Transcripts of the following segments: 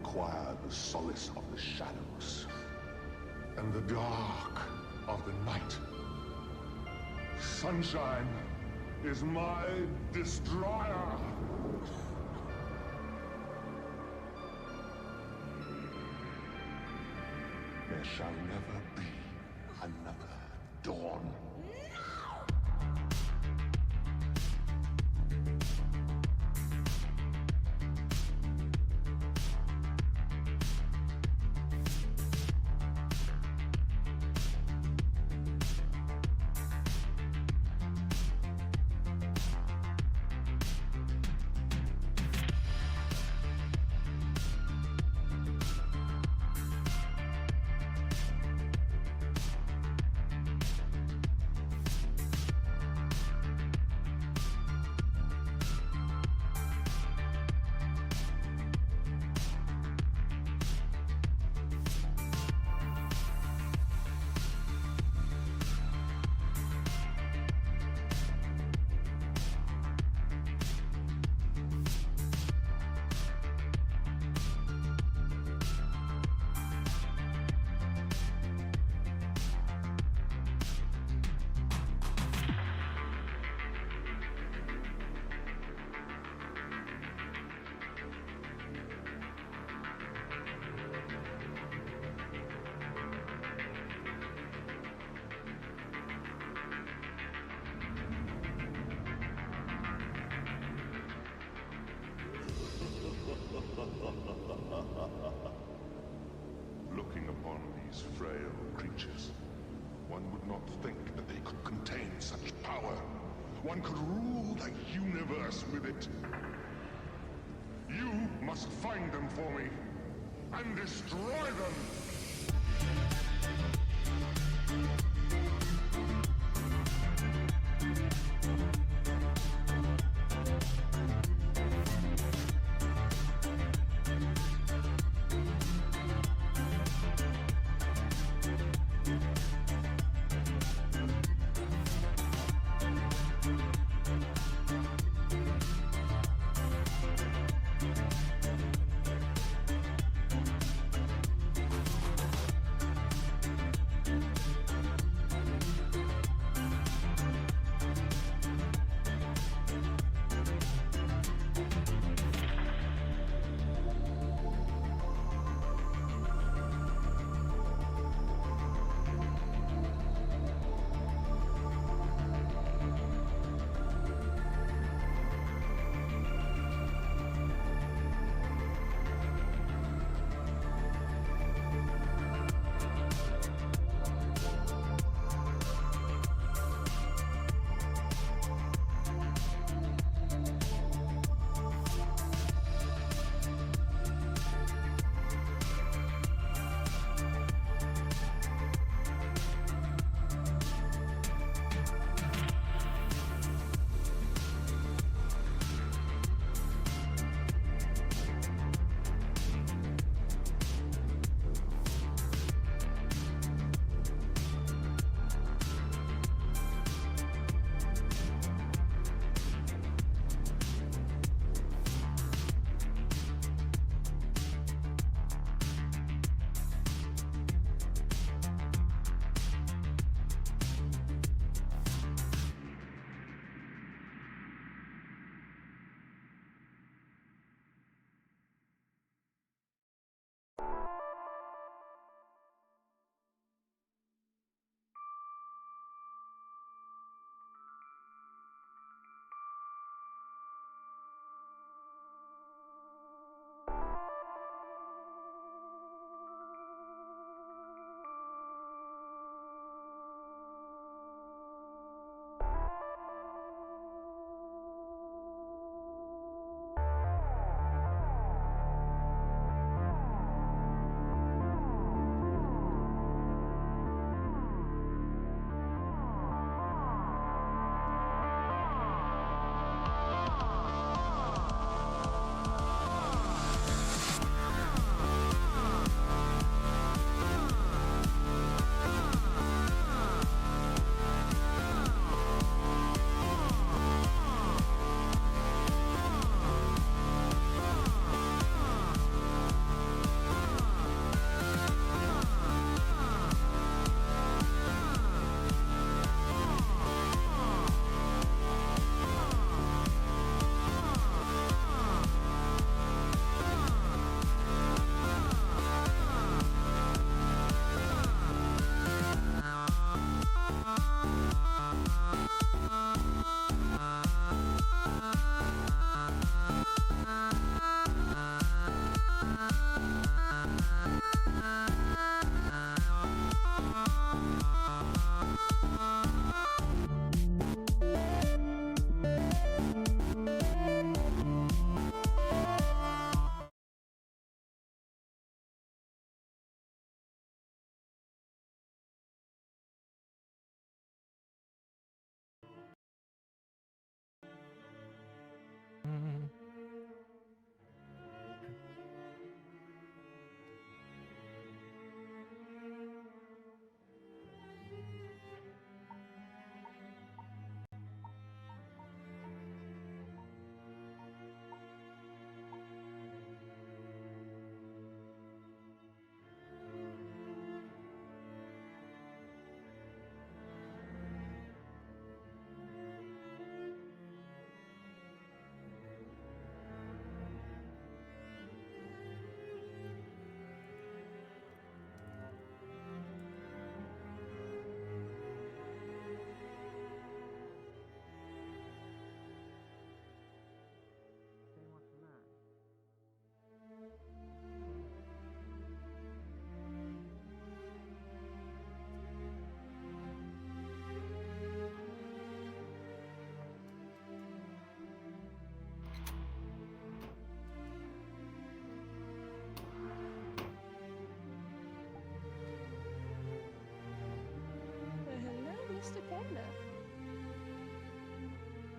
require the solace of the shadows and the dark of the night. Sunshine is my destroyer. There shall never be another dawn. Looking upon these frail creatures, one would not think that they could contain such power. One could rule the universe with it. You must find them for me and destroy them!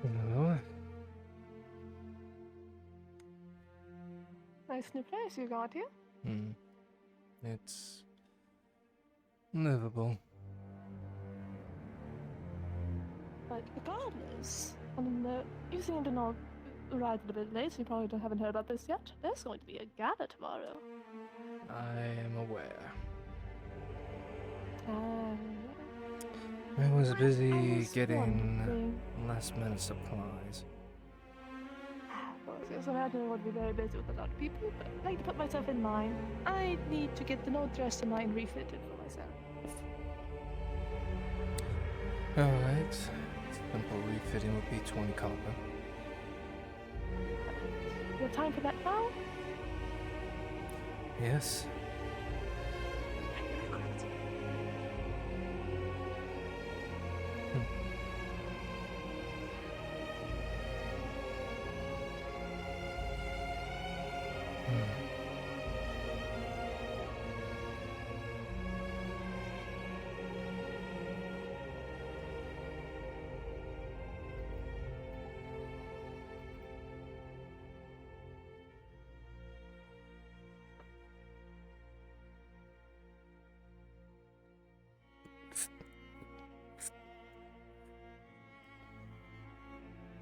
No. Nice new place you got here. It's livable. But regardless, you seem to know arrived a bit late, so you probably haven't heard about this yet. There's going to be a gala tomorrow. I am aware. I I was busy was getting wondering. last minute supplies. Of course, yes, I imagine I would be very busy with a lot of people, but I'd like to put myself in line. I need to get the note dressed and mine refitted for myself. Alright. Simple refitting would be 20 copper. You have time for that now? Yes.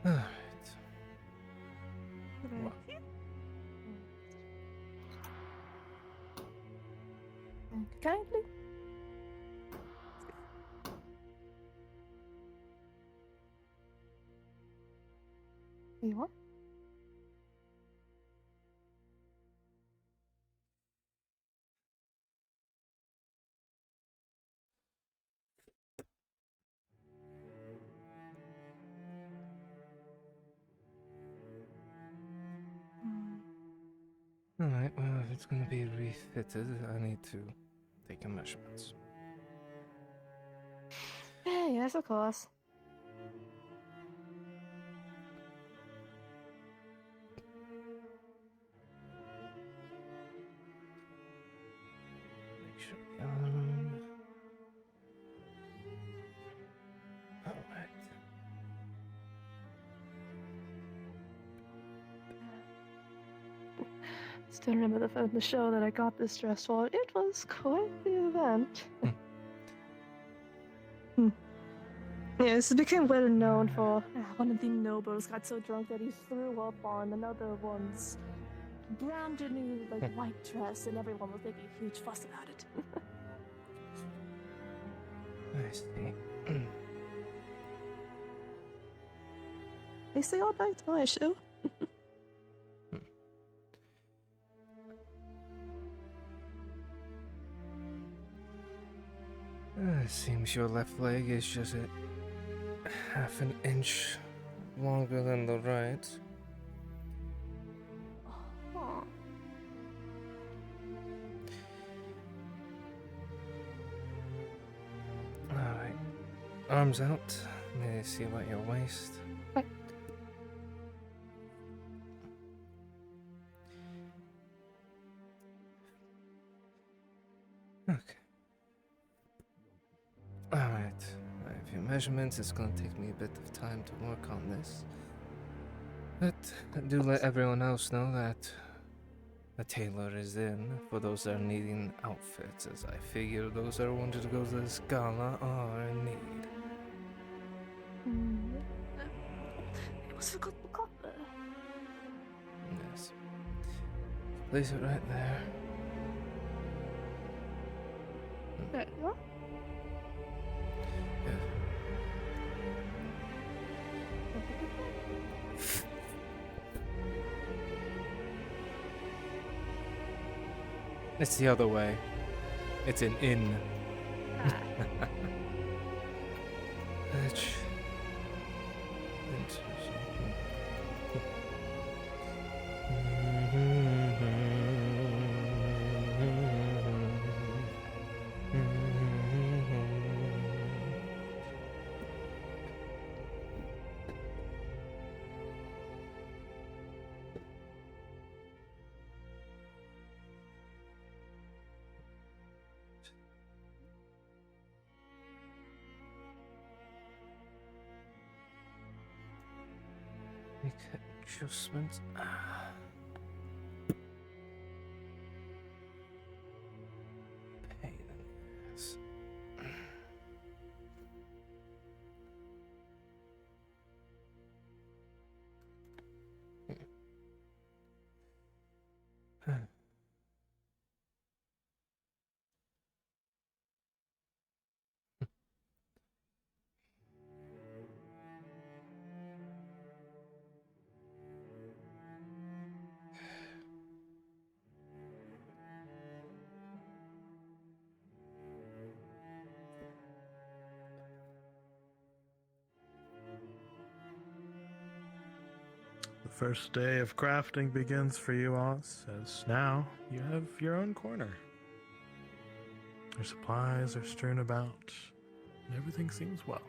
Alright. Well. Kindly. You want? Alright, well, if it's gonna be refitted, I need to take measurements. Yes, of course. Make sure the Alright. Still remember the show that I got this dress for. It was quite the event. Yes, it became well known for one of the nobles got so drunk that he threw up on another one's brand new white dress, and everyone was making a huge fuss about it. I see. They say all night my show. Seems your left leg is just a half an inch longer than the right. Oh. Alright. Arms out. May I see about your waist? Okay. Alright. I have your measurements. It's gonna take me a bit of time to work on this. But do let everyone else know that a tailor is in for those that are needing outfits, as I figure those that wanted to go to this gala are in need. It was a good copper. Yes. Place it right there. There you are. Yeah. It's the other way. It's an in. Which. Make adjustments. Pain in the ass. The first day of crafting begins for you, Oz, as now you have your own corner. Your supplies are strewn about, and everything seems well.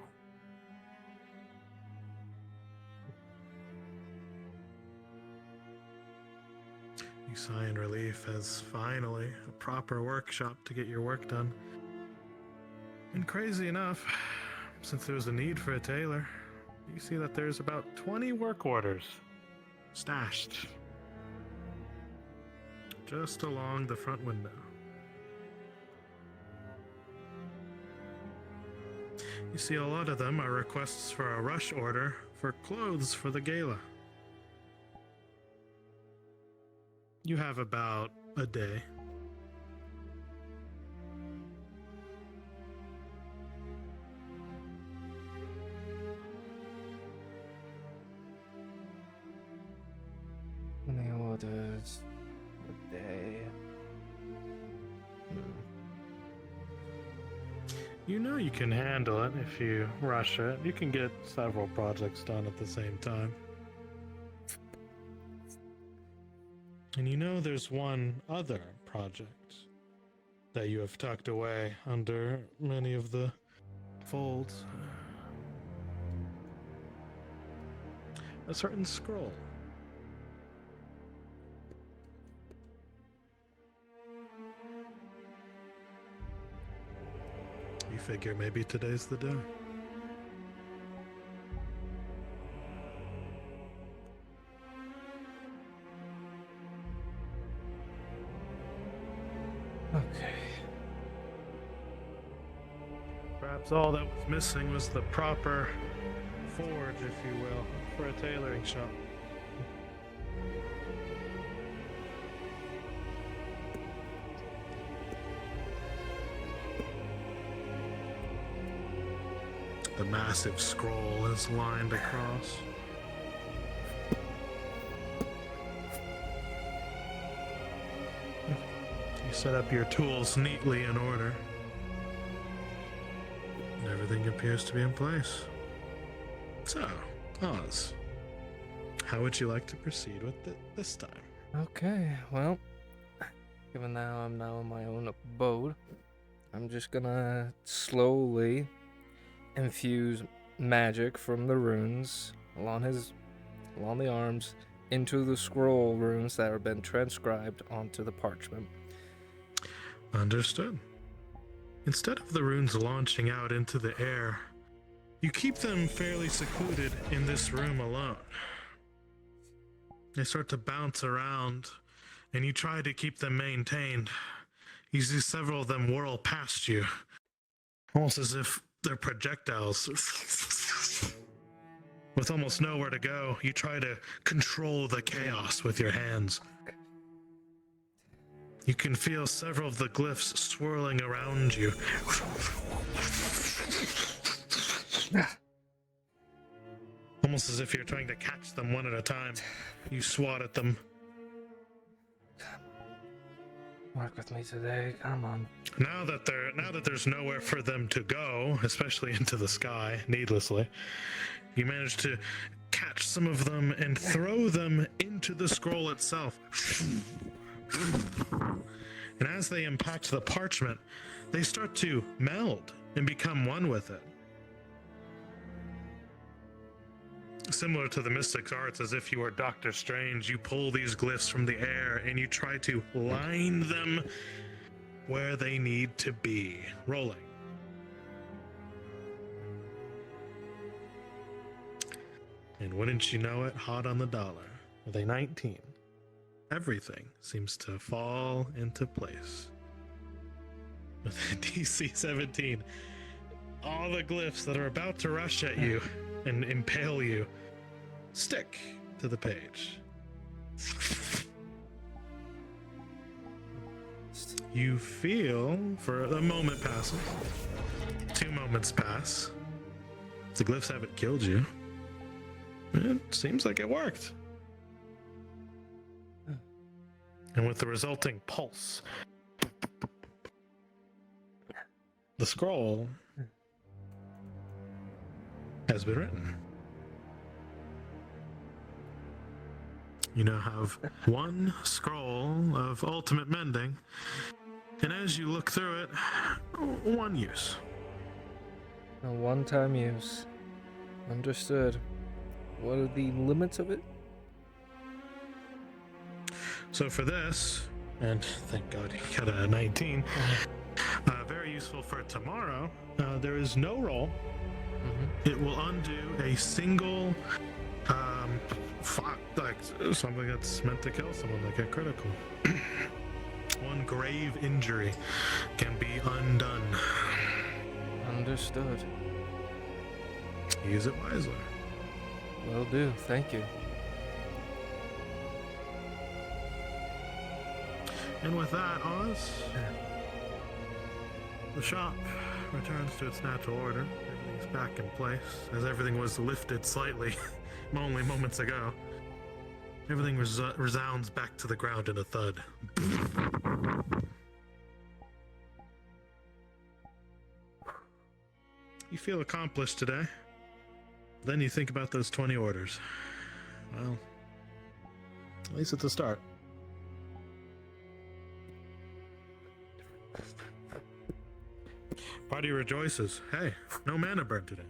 You sigh in relief as finally a proper workshop to get your work done. And crazy enough, since there was a need for a tailor, you see that there's about 20 work orders stashed just along the front window. You see a lot of them are requests for a rush order for clothes for the gala. You have about a day. Many orders a day. You know you can handle it if you rush it. You can get several projects done at the same time. And you know there's one other project that you have tucked away under many of the folds. A certain scroll. You figure maybe today's the day. Okay. Perhaps all that was missing was the proper forge, if you will, for a tailoring shop. The massive scroll is lined across. You set up your tools neatly in order. And everything appears to be in place. So, Oz, how would you like to proceed with it this time? Okay, well, given now I'm now in my own abode, I'm just gonna slowly infuse magic from the runes along the arms into the scroll runes that have been transcribed onto the parchment. Understood. Instead of the runes launching out into the air, you keep them fairly secluded in this room alone. They start to bounce around, and you try to keep them maintained. You see several of them whirl past you, almost as if they're projectiles. With almost nowhere to go, you try to control the chaos with your hands. You can feel several of the glyphs swirling around you. Almost as if you're trying to catch them one at a time. You swat at them. Work with me today, come on. Now that there's nowhere for them to go, especially into the sky, needlessly, you manage to catch some of them and throw them into the scroll itself. And as they impact the parchment, they start to meld and become one with it. Similar to the mystic's arts, as if you were Doctor Strange, you pull these glyphs from the air and you try to line them where they need to be. Rolling. And wouldn't you know it, hot on the dollar, with a 19, everything seems to fall into place. With a DC 17, all the glyphs that are about to rush at you and impale you stick to the page. You feel, for a moment passes, 2 moments pass. The glyphs haven't killed you. It seems like it worked. And with the resulting pulse, the scroll has been written. You now have 1 scroll of ultimate mending, and as you look through it, 1 use. A one-time use. Understood. What are the limits of it? So for this, and thank God you got a 19, very useful for tomorrow, there is no roll. It will undo a single, like something that's meant to kill someone, like a critical. 1 grave injury can be undone. Understood. Use it wisely. Will do. Thank you. And with that, Oz, the shop returns to its natural order. Everything's back in place, as everything was lifted slightly only moments ago. Everything resounds back to the ground in a thud. You feel accomplished today. Then you think about those 20 orders. Well, at least it's a start. Party rejoices. Hey, no mana burn today.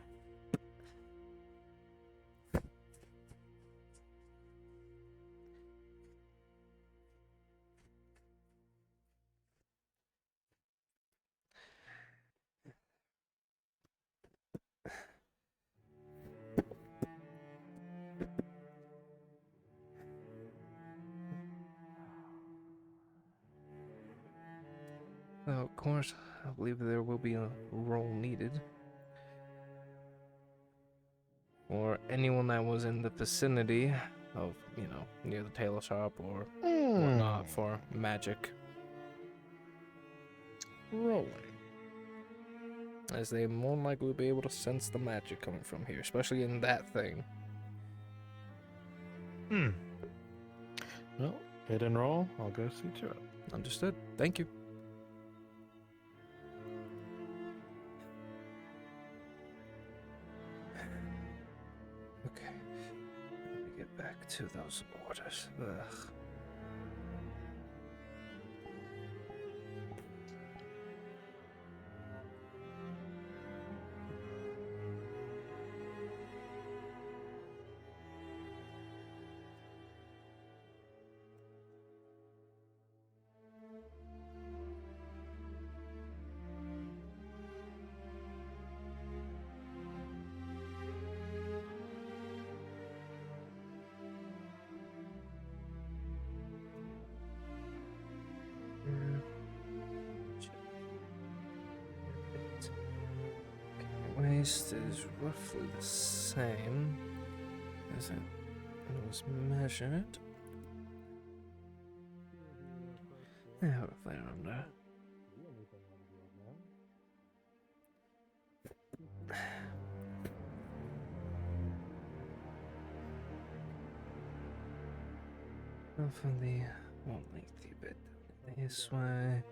Well, of course, I believe there will be a roll needed. For anyone that was in the vicinity of, near the tailor shop or whatnot for magic. Rolling. As they more than likely will be able to sense the magic coming from here, especially in that thing. Well, hit and roll. I'll go see to it. Understood. Thank you. Okay. Let me get back to those orders. Ugh. Waste is roughly the same as it was measured. Yeah, roughly around there. From the more lengthy bit this way.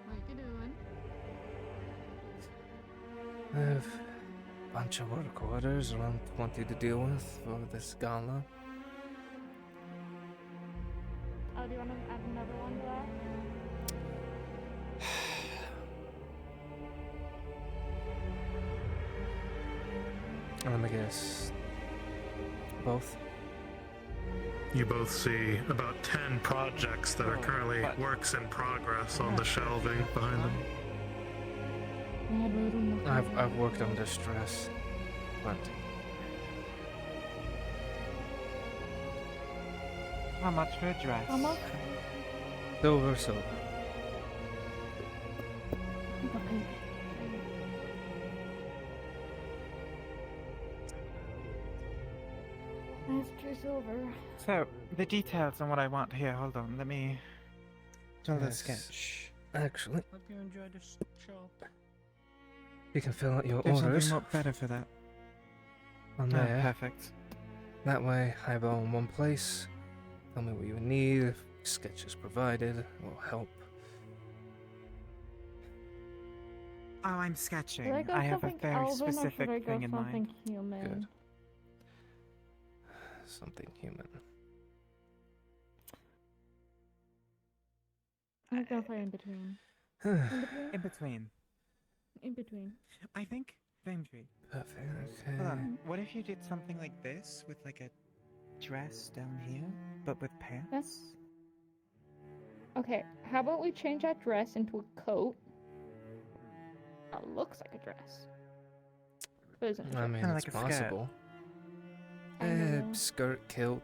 What you doing? I have a bunch of work orders, around 20 to deal with for this gala. Oh, do you want to add another one to that? Let me guess. Both? You both see about 10 projects that are currently works in progress on the shelving behind them. I've worked under stress. Plenty. How much for a dress? How much? Silver, silver. You got pink. That's true silver. So, the details on what I want here. Hold on, let me draw the Yes. sketch. Actually, Hope you enjoy the shop. you can fill out your There's orders something more better for that. on Ah, there. perfect. That way, I have it all in one place. Tell me what you need. If sketches provided will help. Oh, I'm sketching. Should I go I have a something very elven or should I specific go thing in something mind. human? Good. Something human. I'm gonna play in between. In between? In between. In between. I think Vendry. Perfect. Hold Okay. on. What if you did something like this with like a dress down here, but with pants? That's okay. How about we change that dress into a coat? That looks like a dress. But isn't a I dress. mean, Kinda it's like a skirt. possible. I know. Skirt, kilt.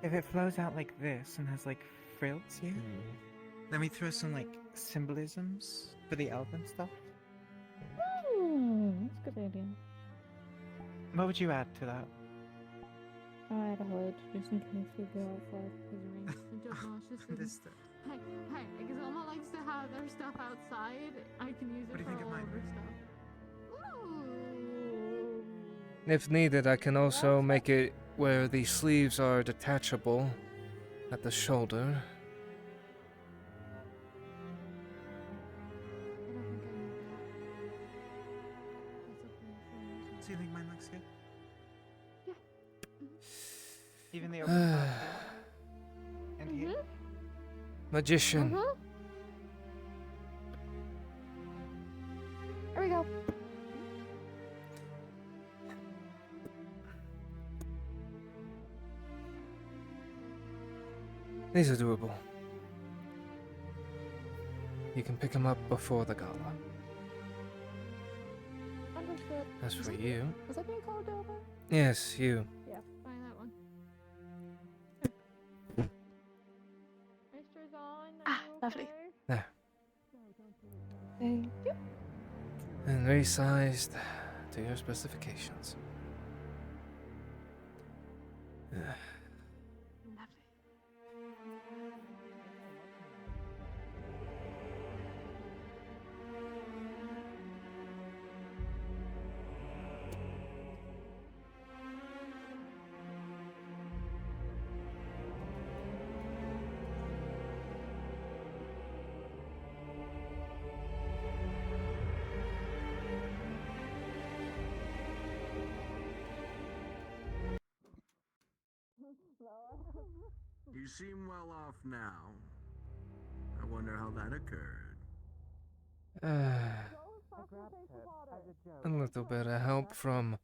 If it flows out like this and has like frills here, Hmm. then we throw some like symbolisms for the elven stuff. That's a good idea. What would you add to that? I had a hood just in case we go outside because it rains. I don't know. It's just Understood. hey, because Elma likes to have their stuff outside. I can use What it do you think for of all mine? of her stuff. Ooh. If needed, I can also make it where the sleeves are detachable at the shoulder. I don't think I need that. That's okay for me. Do you think mine looks good? Yeah. Even the open part here? And here? Magician. There we go. These are doable. You can pick them up before the gala. Understood. As Is for that- you, Was that being called over? yes, you. Yeah. Buy that one. Mr. Zahn, Ah, are you lovely. okay? There. Thank you. And resized to your specifications. Lovely. You seem well off now. I wonder how that occurred. A little bit of help from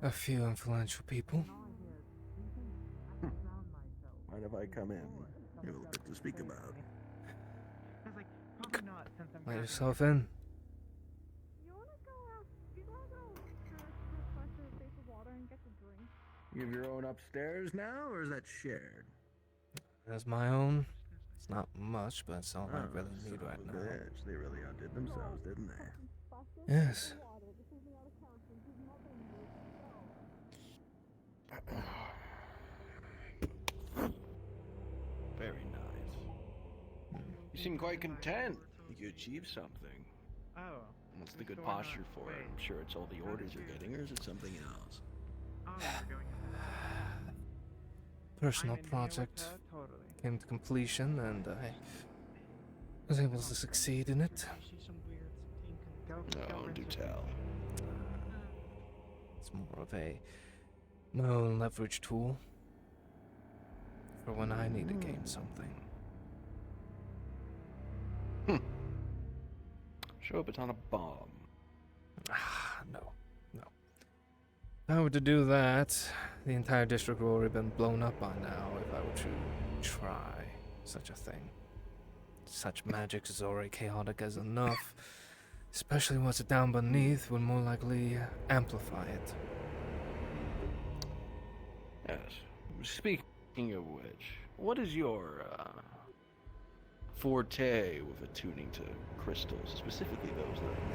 a few influential people. Mind if I come in? You have a little bit to speak about. Probably not, since I'm Let grabbing yourself it. in. You wanna go out? You wanna go refresh your face with water and get a drink? You have your own upstairs now, or is that shared? That's my own. It's not much, but it's all I Oh, really son need of right a now. bitch. They really outdid themselves, didn't they? Yes. Very nice. You seem quite content. You achieved something. Oh. What's the good So posture not- for it? I'm sure it's all the orders you're getting, or is it something else? Oh, we're going Personal I'm in here with project her, totally. came to completion, and I was able to succeed in it. Go, No, go do rinse tell. It's more of my own leverage tool for when I need to gain something. Show up, it's on a bomb. No. If I were to do that, the entire district would already been blown up by now if I were to try such a thing. Such magic is already chaotic as enough. Especially what's down beneath would more likely amplify it. Yes. Speaking of which, what is your forte with attuning to crystals, specifically those that are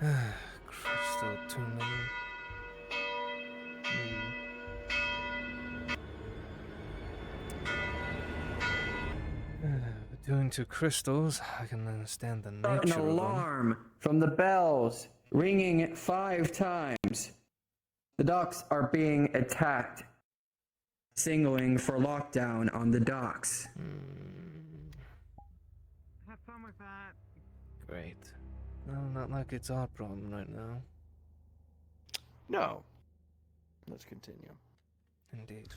man-made? Crystal tuning. Attuned to crystals, I can understand the An nature of them. alarm from the bells ringing 5 times. The docks are being attacked. Signaling for lockdown on the docks. Have fun with that. Great. No, not like it's our problem right now. No. Let's continue. Indeed.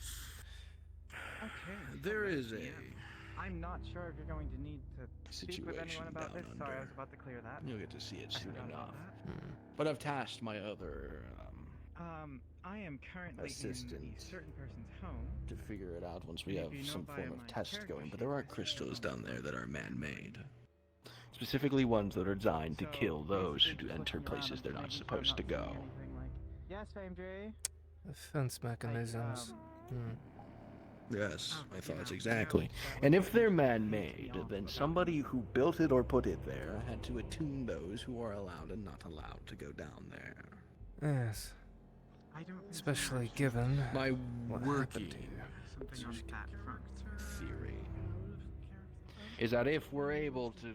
Okay. There is a I'm not sure if you're going to need to speak with anyone situation about down this. Sorry, I under. was about to clear that. You'll get to see it I soon forgot about enough. that. But I've tasked my other I am currently in assistant a certain person's home. to figure it out once we And have if you know some via form of my test character going. But sheet, there are this is crystals the one down there that are man-made. So, Specifically ones that are designed to kill those who basically just enter looking around places and they're not making sure I'm supposed to not go. seeing anything like, yes, Famedry? Defense mechanisms. Yes, my you thoughts know, exactly. that And would if they're be man-made, awful then about somebody who built it or put it there had to attune those who are allowed and not allowed to go down there. Yes. I don't think so, Especially actually. given My what working happened here. Something on that front. theory is that if we're able to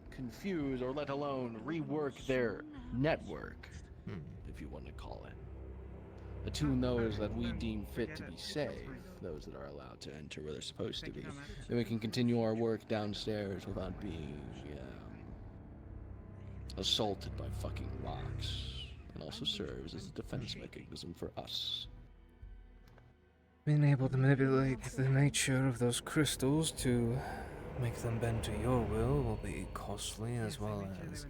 confuse or let alone rework their network, if you want to call it, attune those that we deem fit to be safe, those that are allowed to enter where they're supposed to be, then we can continue our work downstairs without being assaulted by fucking rocks, and also serves as a defense mechanism for us. Being able to manipulate the nature of those crystals to make them bend to your will be costly as well as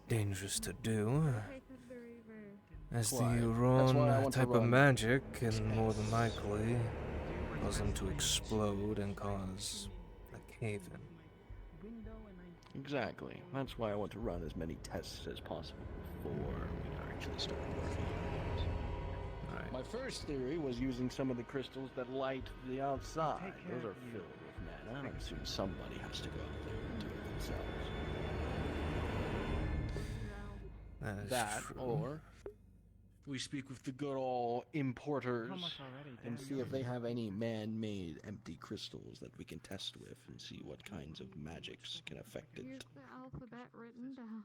dangerous to do. As the Quite. That's why I wrong want to type of run magic can more than likely cause them to explode and cause a cave-in. Exactly. That's why I want to run as many tests as possible before we actually start working on it. Right. My first theory was using some of the crystals that light the outside. Those are filled with mana, and I assume somebody has to go out there and do it themselves. That is That, true. or we speak with the good old importers Almost already, and damn. see if they have any man-made empty crystals that we can test with and see what kinds of magics can affect Here's it. the alphabet written down.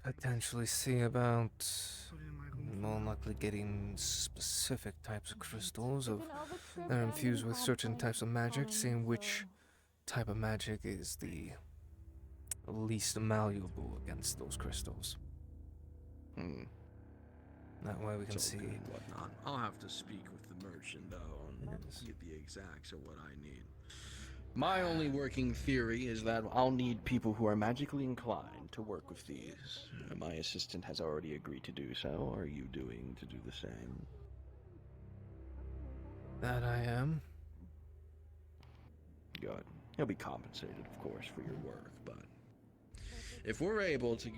Potentially see about more likely getting specific types of crystals of that are infused with certain types of magic, seeing which type of magic is the least malleable against those crystals. That way we can It's all see. good and whatnot. I'll have to speak with the merchant though and Yes. get the exacts of what I need. My only working theory is that I'll need people who are magically inclined to work with these. My assistant has already agreed to do so. Are you doing to do the same? That I am. Good. He'll be compensated, of course, for your work, but if we're able to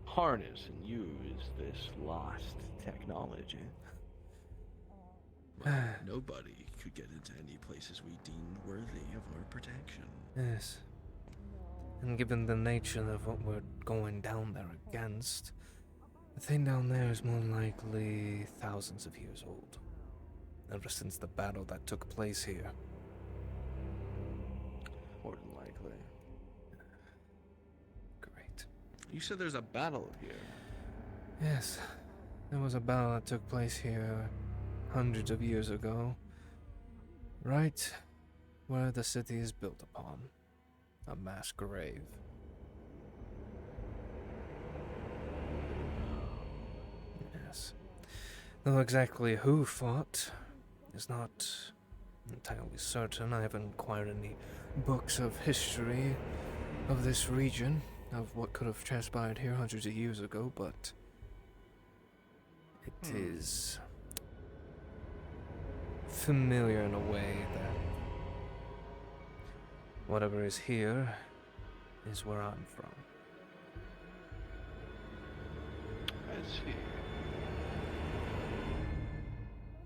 harness and use this lost technology, well, nobody could get into any places we deemed worthy of our protection. Yes. And given the nature of what we're going down there against, the thing down there is more likely thousands of years old. Ever since the battle that took place here. More than likely. Great. You said there's a battle here. Yes. There was a battle that took place here hundreds of years ago. Right where the city is built upon. A mass grave. Yes. Though exactly who fought is not entirely certain. I haven't acquired any books of history of this region, of what could have transpired here hundreds of years ago, but it is familiar in a way that whatever is here is where I'm from. I see.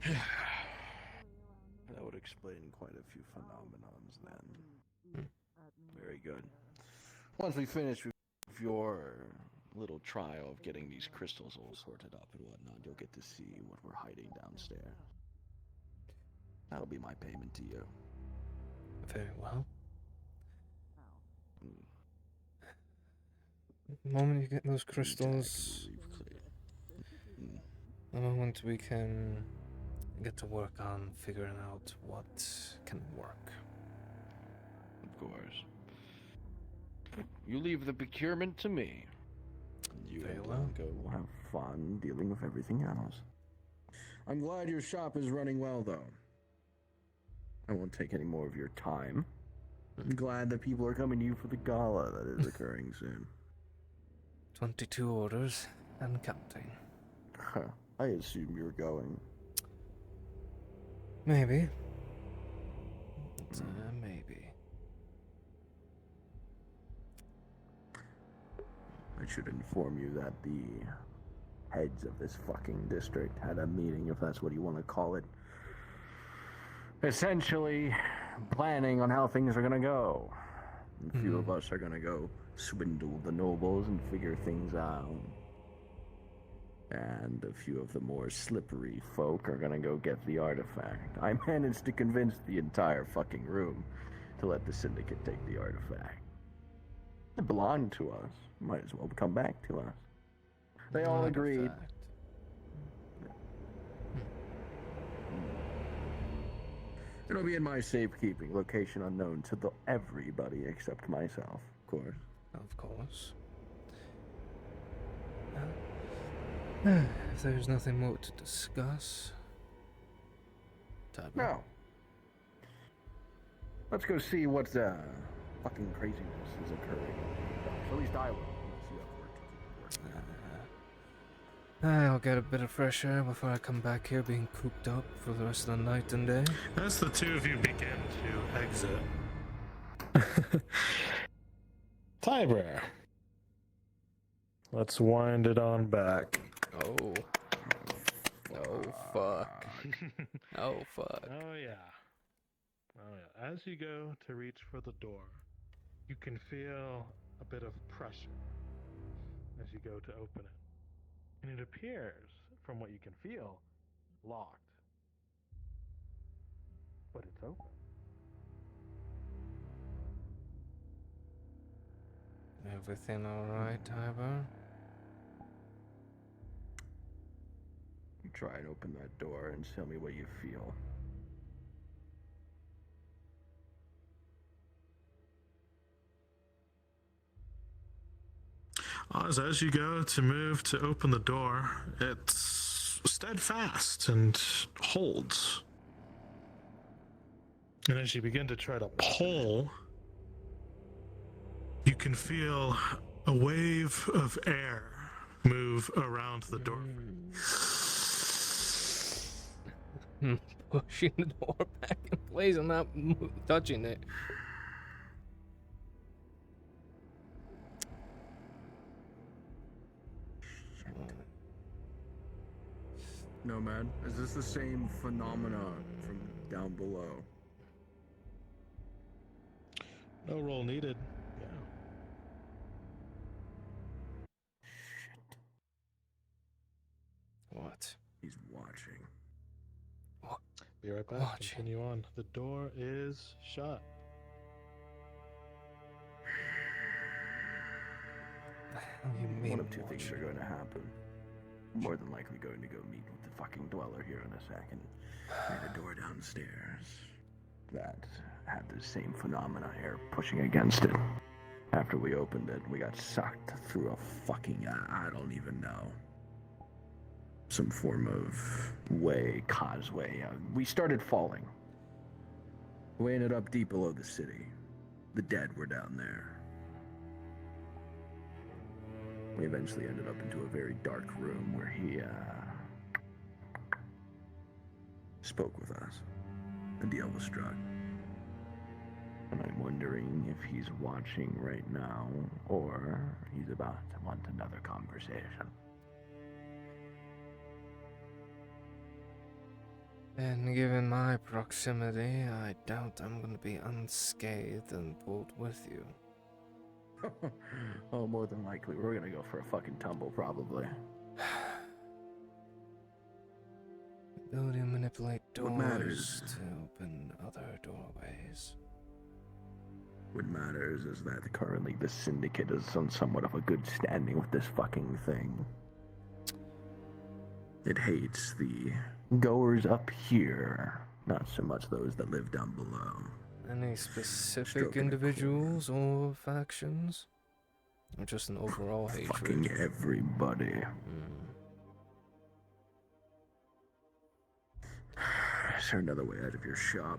That would explain quite a few phenomenons then. Very good. Once we finish with your little trial of getting these crystals all sorted up and whatnot, you'll get to see what we're hiding downstairs. That'll be my payment to you. Very well. The moment you get those crystals, the moment we can get to work on figuring out what can work. Of course. You leave the procurement to me. You Very and well. Blanco will have fun dealing with everything else. I'm glad your shop is running well, though. I won't take any more of your time. I'm glad that people are coming to you for the gala that is occurring soon. 22 orders and counting. I assume you're going. Maybe. Maybe. I should inform you that the heads of this fucking district had a meeting, if that's what you want to call it. Essentially, planning on how things are gonna go. A few of us are gonna go swindle the nobles and figure things out. And a few of the more slippery folk are gonna go get the artifact. I managed to convince the entire fucking room to let the syndicate take the artifact. It belonged to us. Might as well come back to us. They all agreed. It'll be in my safekeeping, location unknown to everybody except myself, of course. Of course. If there's nothing more to discuss... No. Let's go see what fucking craziness is occurring. At least I will. See that I'll get a bit of fresh air before I come back here being cooped up for the rest of the night and day. As the two of you begin to exit, Tiber, let's wind it on back. Oh. Oh, fuck. Oh, fuck. Oh, yeah. Oh, yeah. As you go to reach for the door, you can feel a bit of pressure as you go to open it. And it appears, from what you can feel, locked. But it's open. Everything alright, Tiber? You try and open that door and tell me what you feel. As you go to move to open the door, it's steadfast and holds. And as you begin to try to pull, you can feel a wave of air move around the door. Pushing the door back in place and not touching it. Nomad, is this the same phenomena from down below? No roll needed. Yeah. What? He's watching. What? Be right back. Watching. Continue on. The door is shut. You mean One of two things are going to happen. More than likely going to go meet with the fucking dweller here in a second. And a door downstairs that had the same phenomena air pushing against it. After we opened it, we got sucked through a fucking, I don't even know. Some form of way, causeway. We started falling. We ended up deep below the city. The dead were down there. We eventually ended up into a very dark room where he spoke with us. The deal was struck. And I'm wondering if he's watching right now, or he's about to want another conversation. And given my proximity, I doubt I'm gonna be unscathed and pulled with you. Oh, more than likely, we're gonna go for a fucking tumble, probably. Ability to manipulate What doors matters? to open other doorways. What matters is that Currently, the Syndicate is on somewhat of a good standing with this fucking thing. it hates the Goers up here. not so much those that live down below. Any specific Stroking a individuals or factions? Or just an overall Fucking hatred? everybody. Is there another way out of your shop?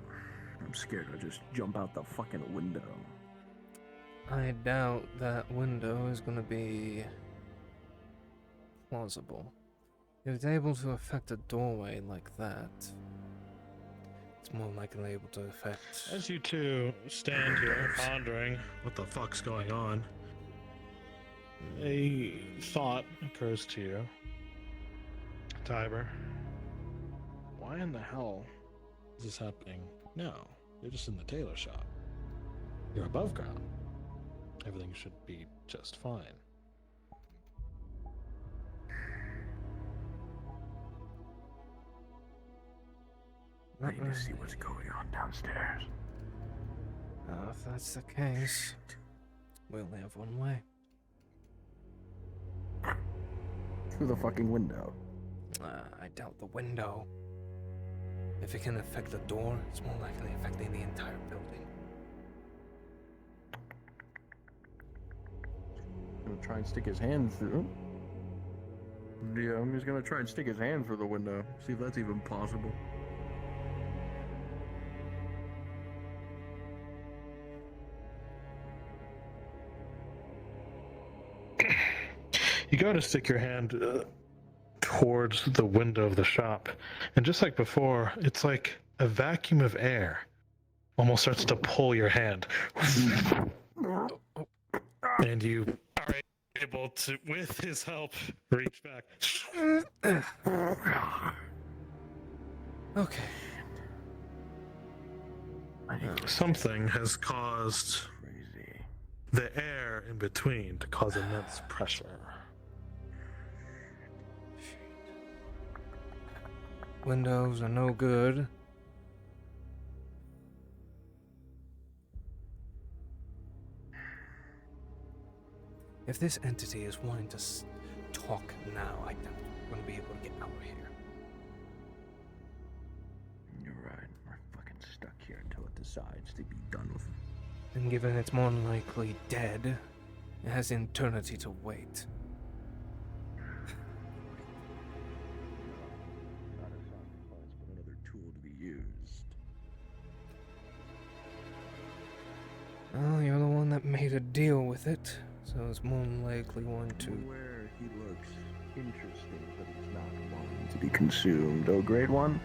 I'm scared I'll just jump out the fucking window. I doubt that window is gonna be plausible. If it's able to affect a doorway like that, it's more likely able to affect. As you two stand here pondering what the fuck's going on, a thought occurs to you. Tiber, why in the hell is this happening now? You're just in the tailor shop. You're above ground. Everything should be just fine. I need to see what's going on downstairs. If that's the case, we only have one way. Through the fucking window. I doubt the window. If it can affect the door, it's more likely affecting the entire building. Gonna try and stick his hand through. Yeah, he's gonna try and stick his hand through the window. See if that's even possible. You go to stick your hand towards the window of the shop, and just like before, it's like a vacuum of air almost starts to pull your hand. And you are able to, with his help, reach back. Okay. Something has caused Crazy. the air in between to cause immense pressure. Windows are no good. If this entity is wanting to talk now, I doubt we're going to be able to get out of here. You're right. We're fucking stuck here until it decides to be done with. And given it's more than likely dead, it has eternity to wait. Not a sacrifice, but another tool to be used. Well, you're the one that made a deal with it, so it's more than likely one to. Where he looks interesting, but he's not one to be consumed. Oh, grade one?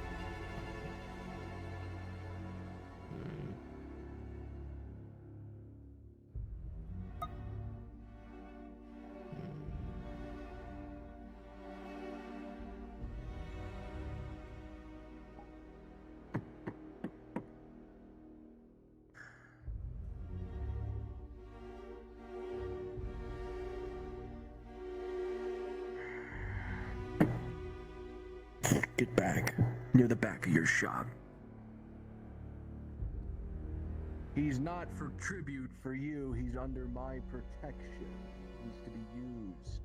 Get back. Near the back of your shop. He's not for tribute for you. He's under my protection. He's to be used.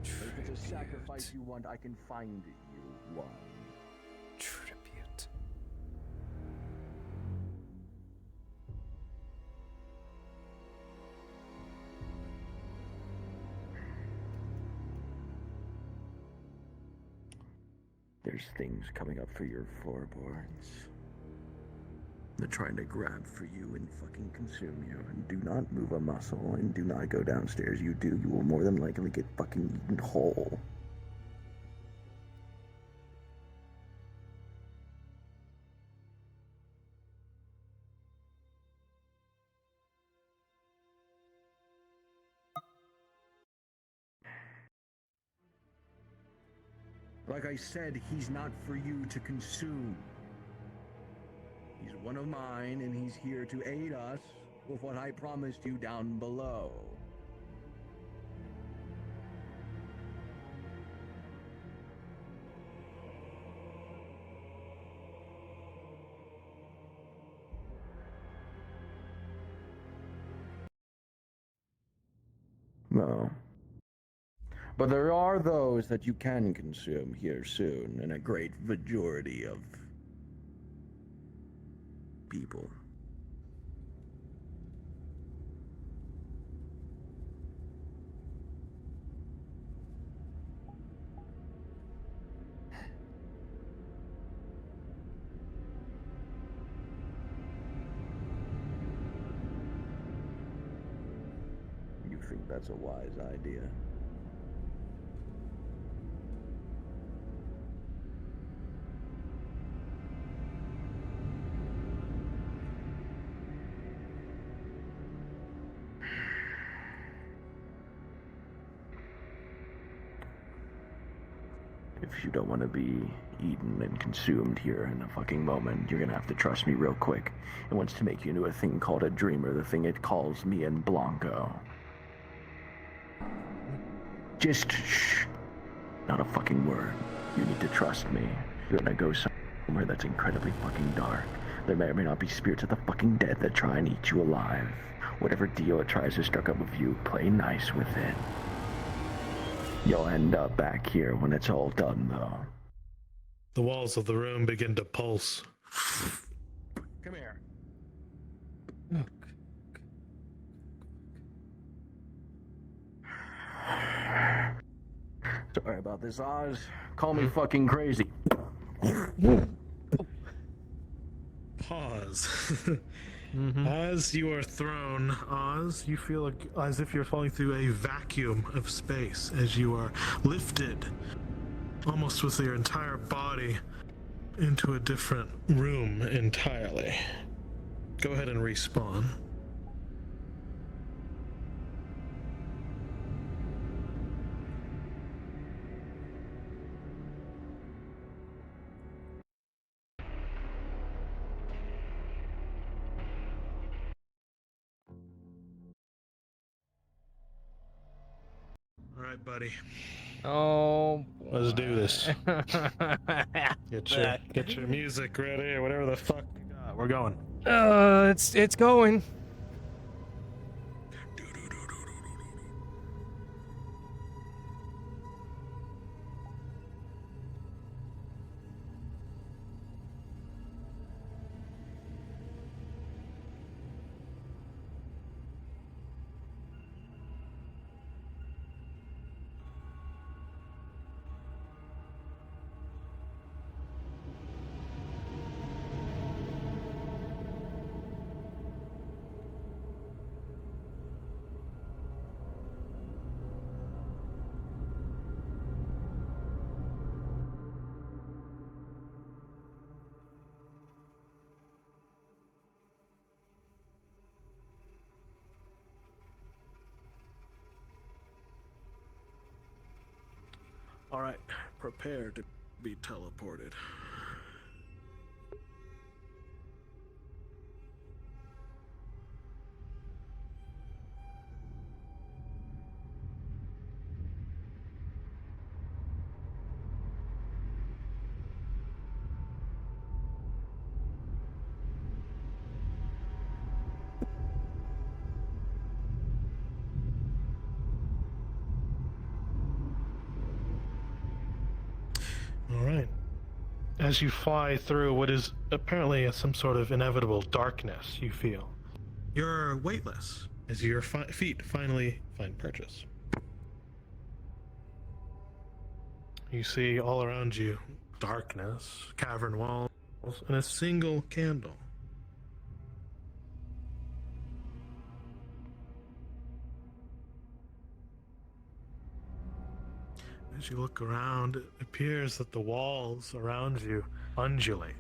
If it's a sacrifice you want, I can find you one. Tribute. There's things coming up for your floorboards. They're trying to grab for you and fucking consume you. And do not move a muscle and do not go downstairs. You do, you will more than likely get fucking eaten whole. Like I said, he's not for you to consume. He's one of mine, and he's here to aid us with what I promised you down below. No. But there are those that you can consume here soon, and a great majority of people. You think that's a wise idea? If you don't want to be eaten and consumed here in a fucking moment, you're gonna have to trust me real quick. It wants to make you into a thing called a dreamer, the thing it calls me and Blanco. Just shh. Not a fucking word. You need to trust me. You're gonna go somewhere that's incredibly fucking dark. There may or may not be spirits of the fucking dead that try and eat you alive. Whatever deal it tries to struck up with you, play nice with it. You'll end up back here when it's all done, though. The walls of the room begin to pulse. Come here. Sorry about this, Oz. Call me fucking crazy. Pause. As you are thrown, Oz, you feel as if you're falling through a vacuum of space as you are lifted, almost with your entire body, into a different room entirely. Go ahead and respawn. All right, buddy. Oh, Let's do this. boy. Get your music ready, or whatever the fuck you got. We're going. It's going. All right, prepare to be teleported. All right. As you fly through what is apparently some sort of inevitable darkness, you feel you're weightless as your feet finally find purchase. You see all around you darkness, cavern walls, and a single candle. As you look around, it appears that the walls around you undulate.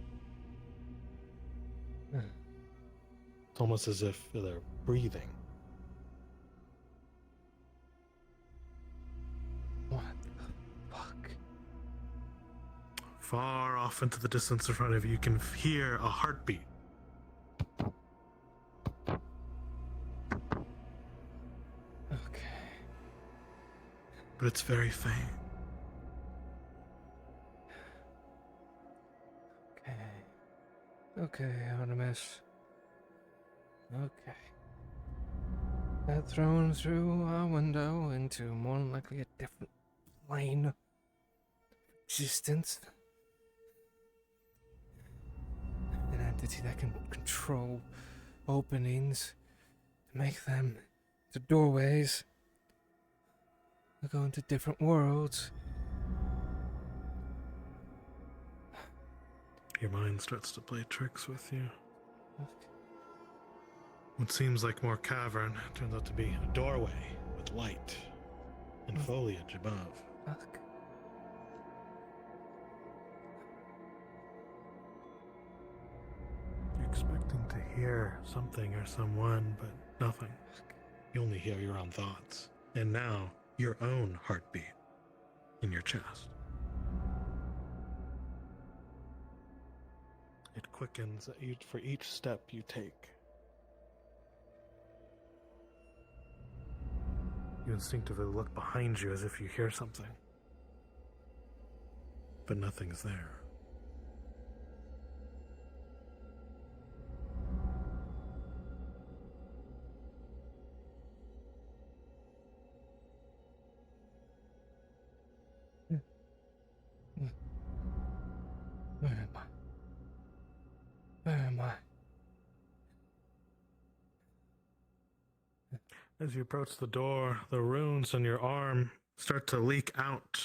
It's almost as if they're breathing. What the fuck? Far off into the distance in front of you, you can hear a heartbeat. Okay. But it's very faint. Okay, Artemis. Okay. Got thrown through our window into more than likely a different plane of existence. An entity that can control openings to make them to doorways to go into different worlds. Your mind starts to play tricks with you. What seems like more cavern turns out to be a doorway with light and foliage above. Fuck. You're expecting to hear something or someone, but nothing. You only hear your own thoughts. And now, your own heartbeat in your chest. It quickens for each step you take. You instinctively look behind you as if you hear something. But nothing's there. Where am I? Where am I? As you approach the door, the runes on your arm start to leak out.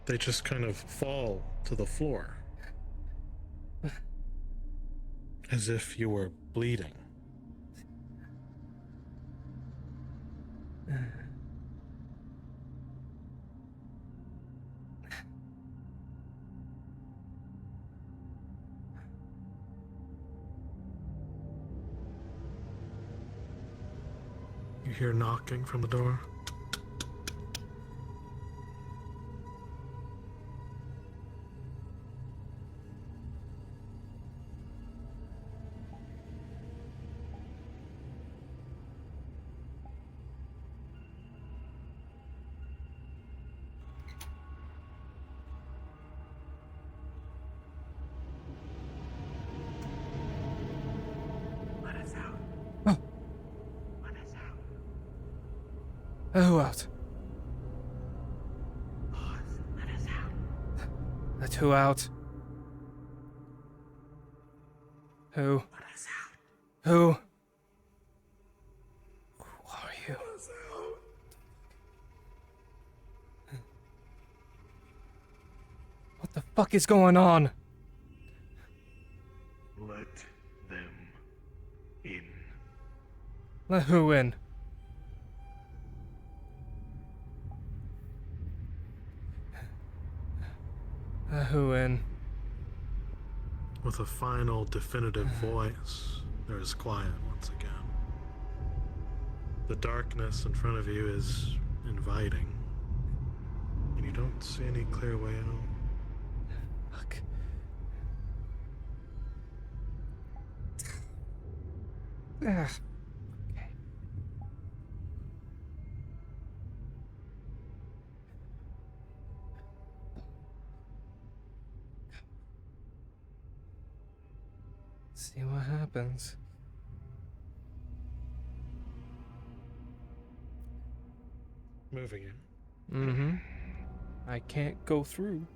They just kind of fall to the floor. As if you were bleeding. You hear knocking from the door. Let us out. Oh. Let us out. Who out? Pause. Let us out. Let who out? Who? Let us out. Who? Who are you? Let us out. What the fuck is going on? Let them in. Let who in? Let who in? With a final, definitive voice, there is quiet once again. The darkness in front of you is inviting, and you don't see any clear way out. Fuck. Ugh. Okay. See what happens. Moving in. Mm-hmm. I can't go through.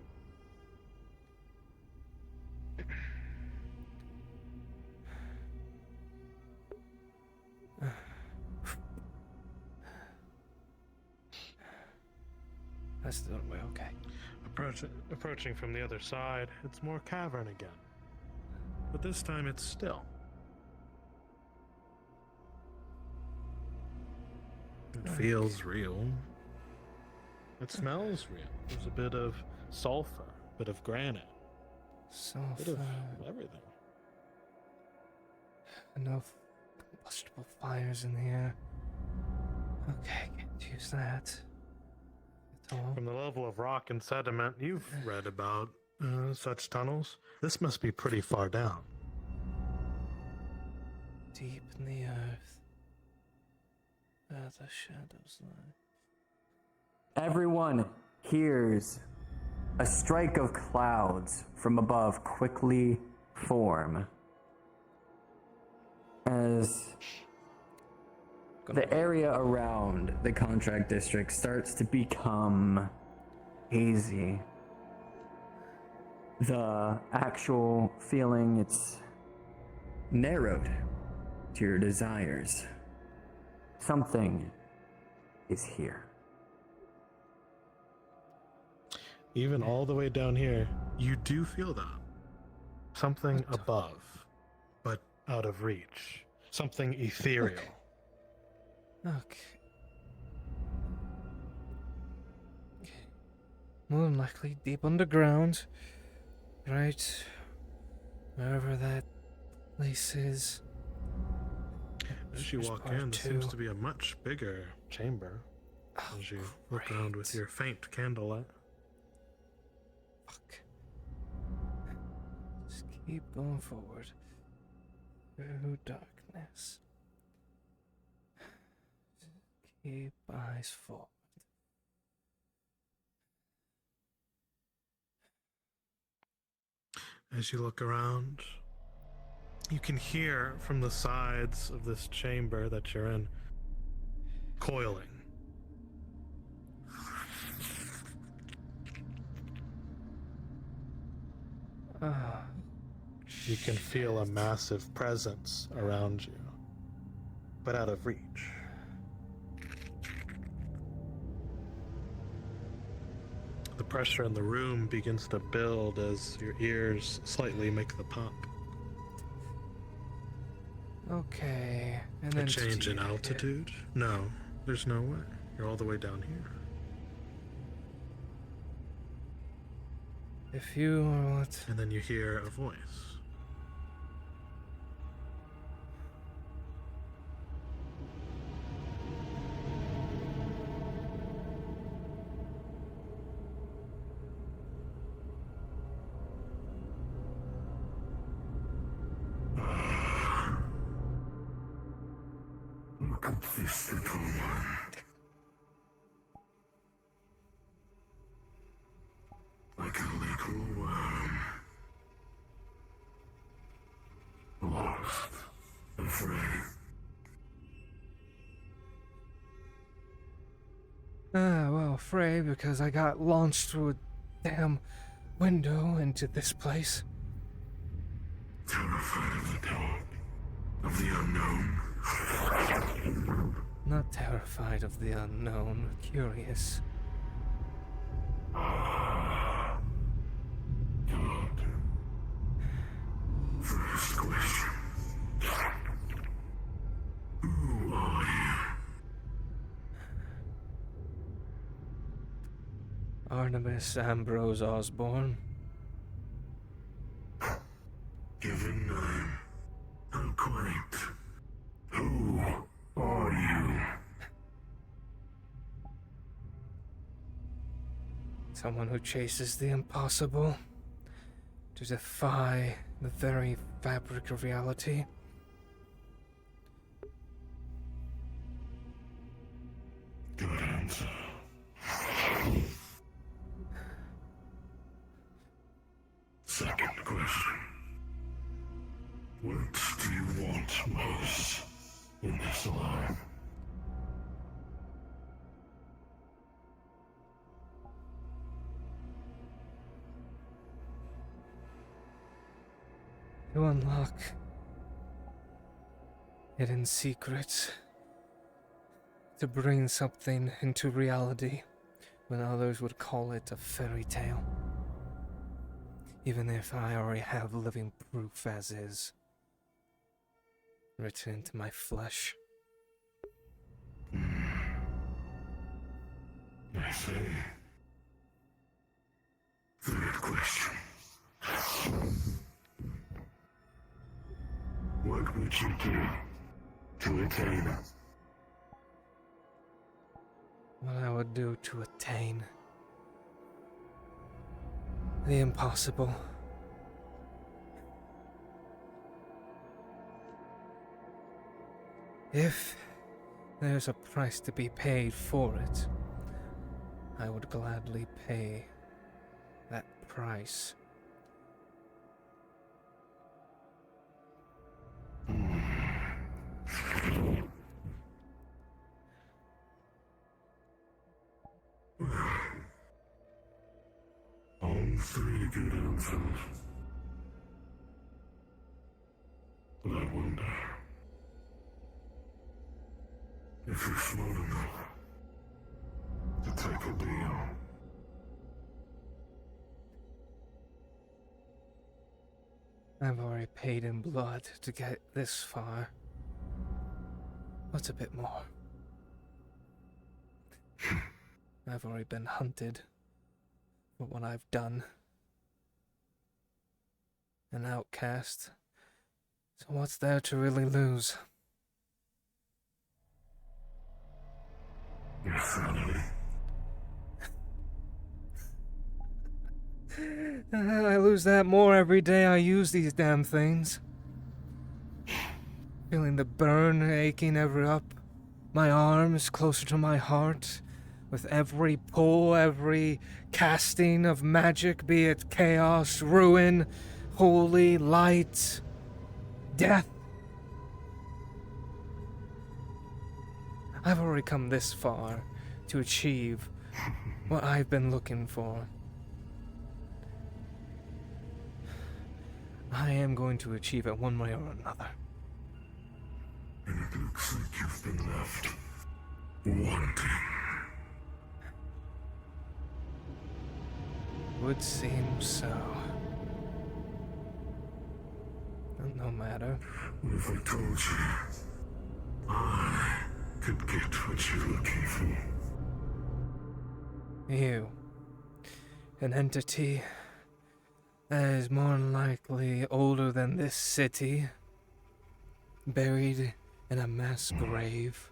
That's the way, okay. Approaching from the other side, it's more cavern again. But this time it's still. It feels real. It smells real. There's a bit of sulfur, a bit of granite, a bit of everything. Enough combustible fires in the air. Okay, can't use that. tall. From the level of rock and sediment you've read about such tunnels, this must be pretty far down. Deep in the earth, where the shadows lie. Everyone hears a strike of clouds from above quickly form as the area around the contract district starts to become hazy. The actual feeling, it's narrowed to your desires. Something is here. Even all the way down here, you do feel that. Something above, but out of reach. Something ethereal. Okay. More than likely deep underground. Right. Wherever that place is. As you walk in, there seems to be a much bigger chamber. As you look around with your faint candlelight. Fuck. Just keep going forward. Through darkness. Keep eyes forward. As you look around, you can hear from the sides of this chamber that you're in coiling. You can feel a massive presence around you, but out of reach. The pressure in the room begins to build as your ears slightly make the pop. Okay, and A then change in altitude? No, there's no way. You're all the way down here. If you are what? And then you hear a voice. Look at this little one. Like a little worm. Lost. Afraid. Well, afraid because I got launched through a damn window into this place. Terrified of the dark. Of the unknown. Not terrified of the unknown, curious. Good. First question. Who are you? Artemis Ambrose Osborne. Given name. Unquaint. Who are you? Someone who chases the impossible to defy the very fabric of reality. Good answer. Second question. What do you want most in this life? To unlock hidden secrets. To bring something into reality when others would call it a fairy tale. Even if I already have living proof as is. Written into my flesh. I see. Third question. What would you do to attain it? What I would do to attain the impossible. If there's a price to be paid for it, I would gladly pay that price. All three good answers. But I wonder if you're smart enough to take a deal. I've already paid in blood to get this far. What's a bit more? I've already been hunted for what I've done. An outcast. So what's there to really lose? Your sanity. I lose that more every day I use these damn things. Feeling the burn aching ever up my arms closer to my heart. With every pull, every casting of magic, be it chaos, ruin, holy, light, death. I've already come this far to achieve what I've been looking for. I am going to achieve it one way or another. And it looks like you've been left wanting. Would seem so. No matter. What if I told you I could get what you're looking for? You. An entity that is more than likely older than this city. Buried in a mass grave.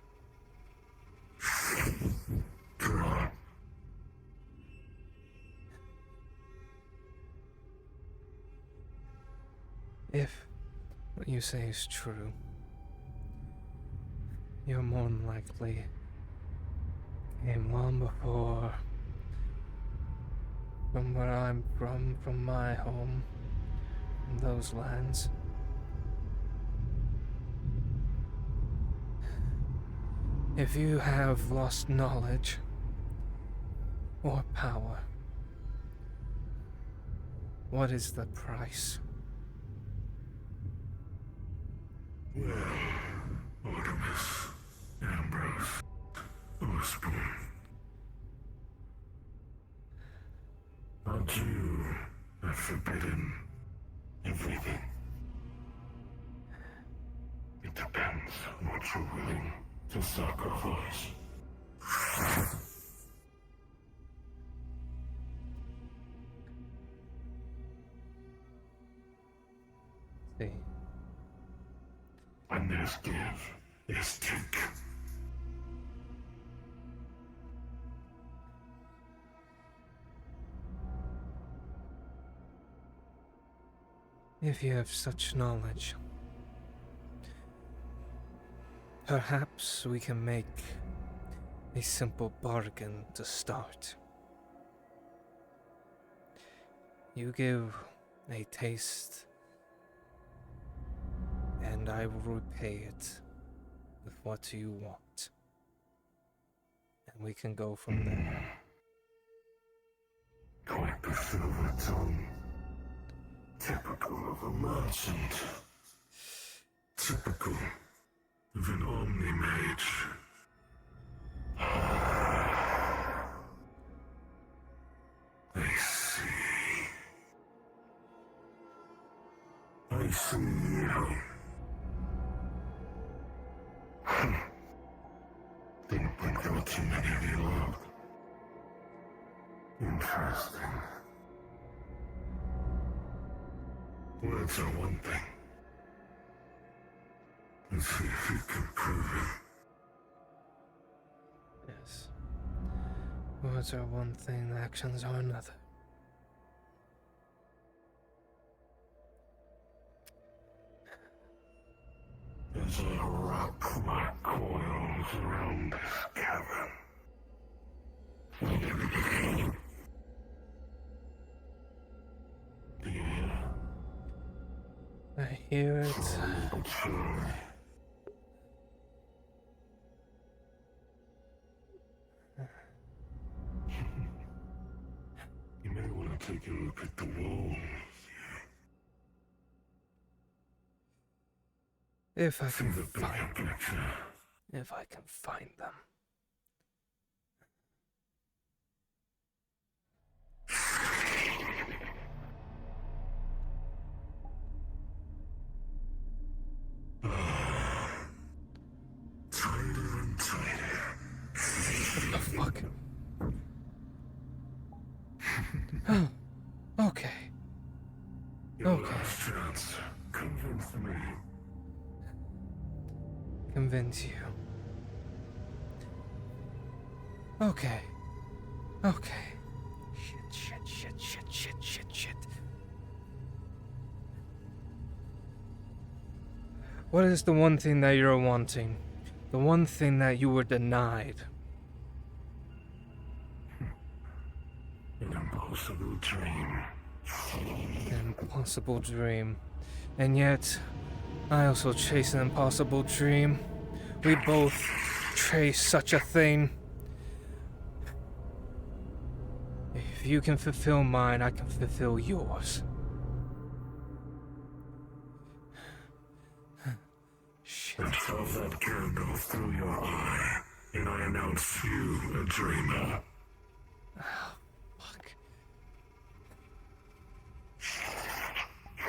If what you say is true, you're more than likely came long before from where I'm from my home, from those lands. If you have lost knowledge or power, what is the price? Well, Artemis, Ambrose, Osborne. But you have forbidden everything. It depends on what you're willing to sacrifice. See. When there's give, there's take. If you have such knowledge, perhaps we can make a simple bargain to start. You give a taste, and I will repay it with what you want. And we can go from there. Quite the silver tongue. Typical of a merchant. Typical of an omni-mage. I see. I see you. Didn't think there were too many of you left. Interesting. Words are one thing. Let's see if you can prove it. Yes. Words are one thing, actions are another. As I wrap my coils around this cavern. I hear it. You may want to take a look at the walls. If I See can the bigger find picture. if I can find them. Tighter and tighter. What the fuck? Okay. Your Okay. last chance. Convince me. Convince you. Okay. Okay. Shit. What is the one thing that you're wanting? The one thing that you were denied? An impossible dream. An impossible dream. And yet, I also chase an impossible dream. We both chase such a thing. If you can fulfill mine, I can fulfill yours. Shit. And shove that candle through your eye, and I announce you a dreamer. Fuck.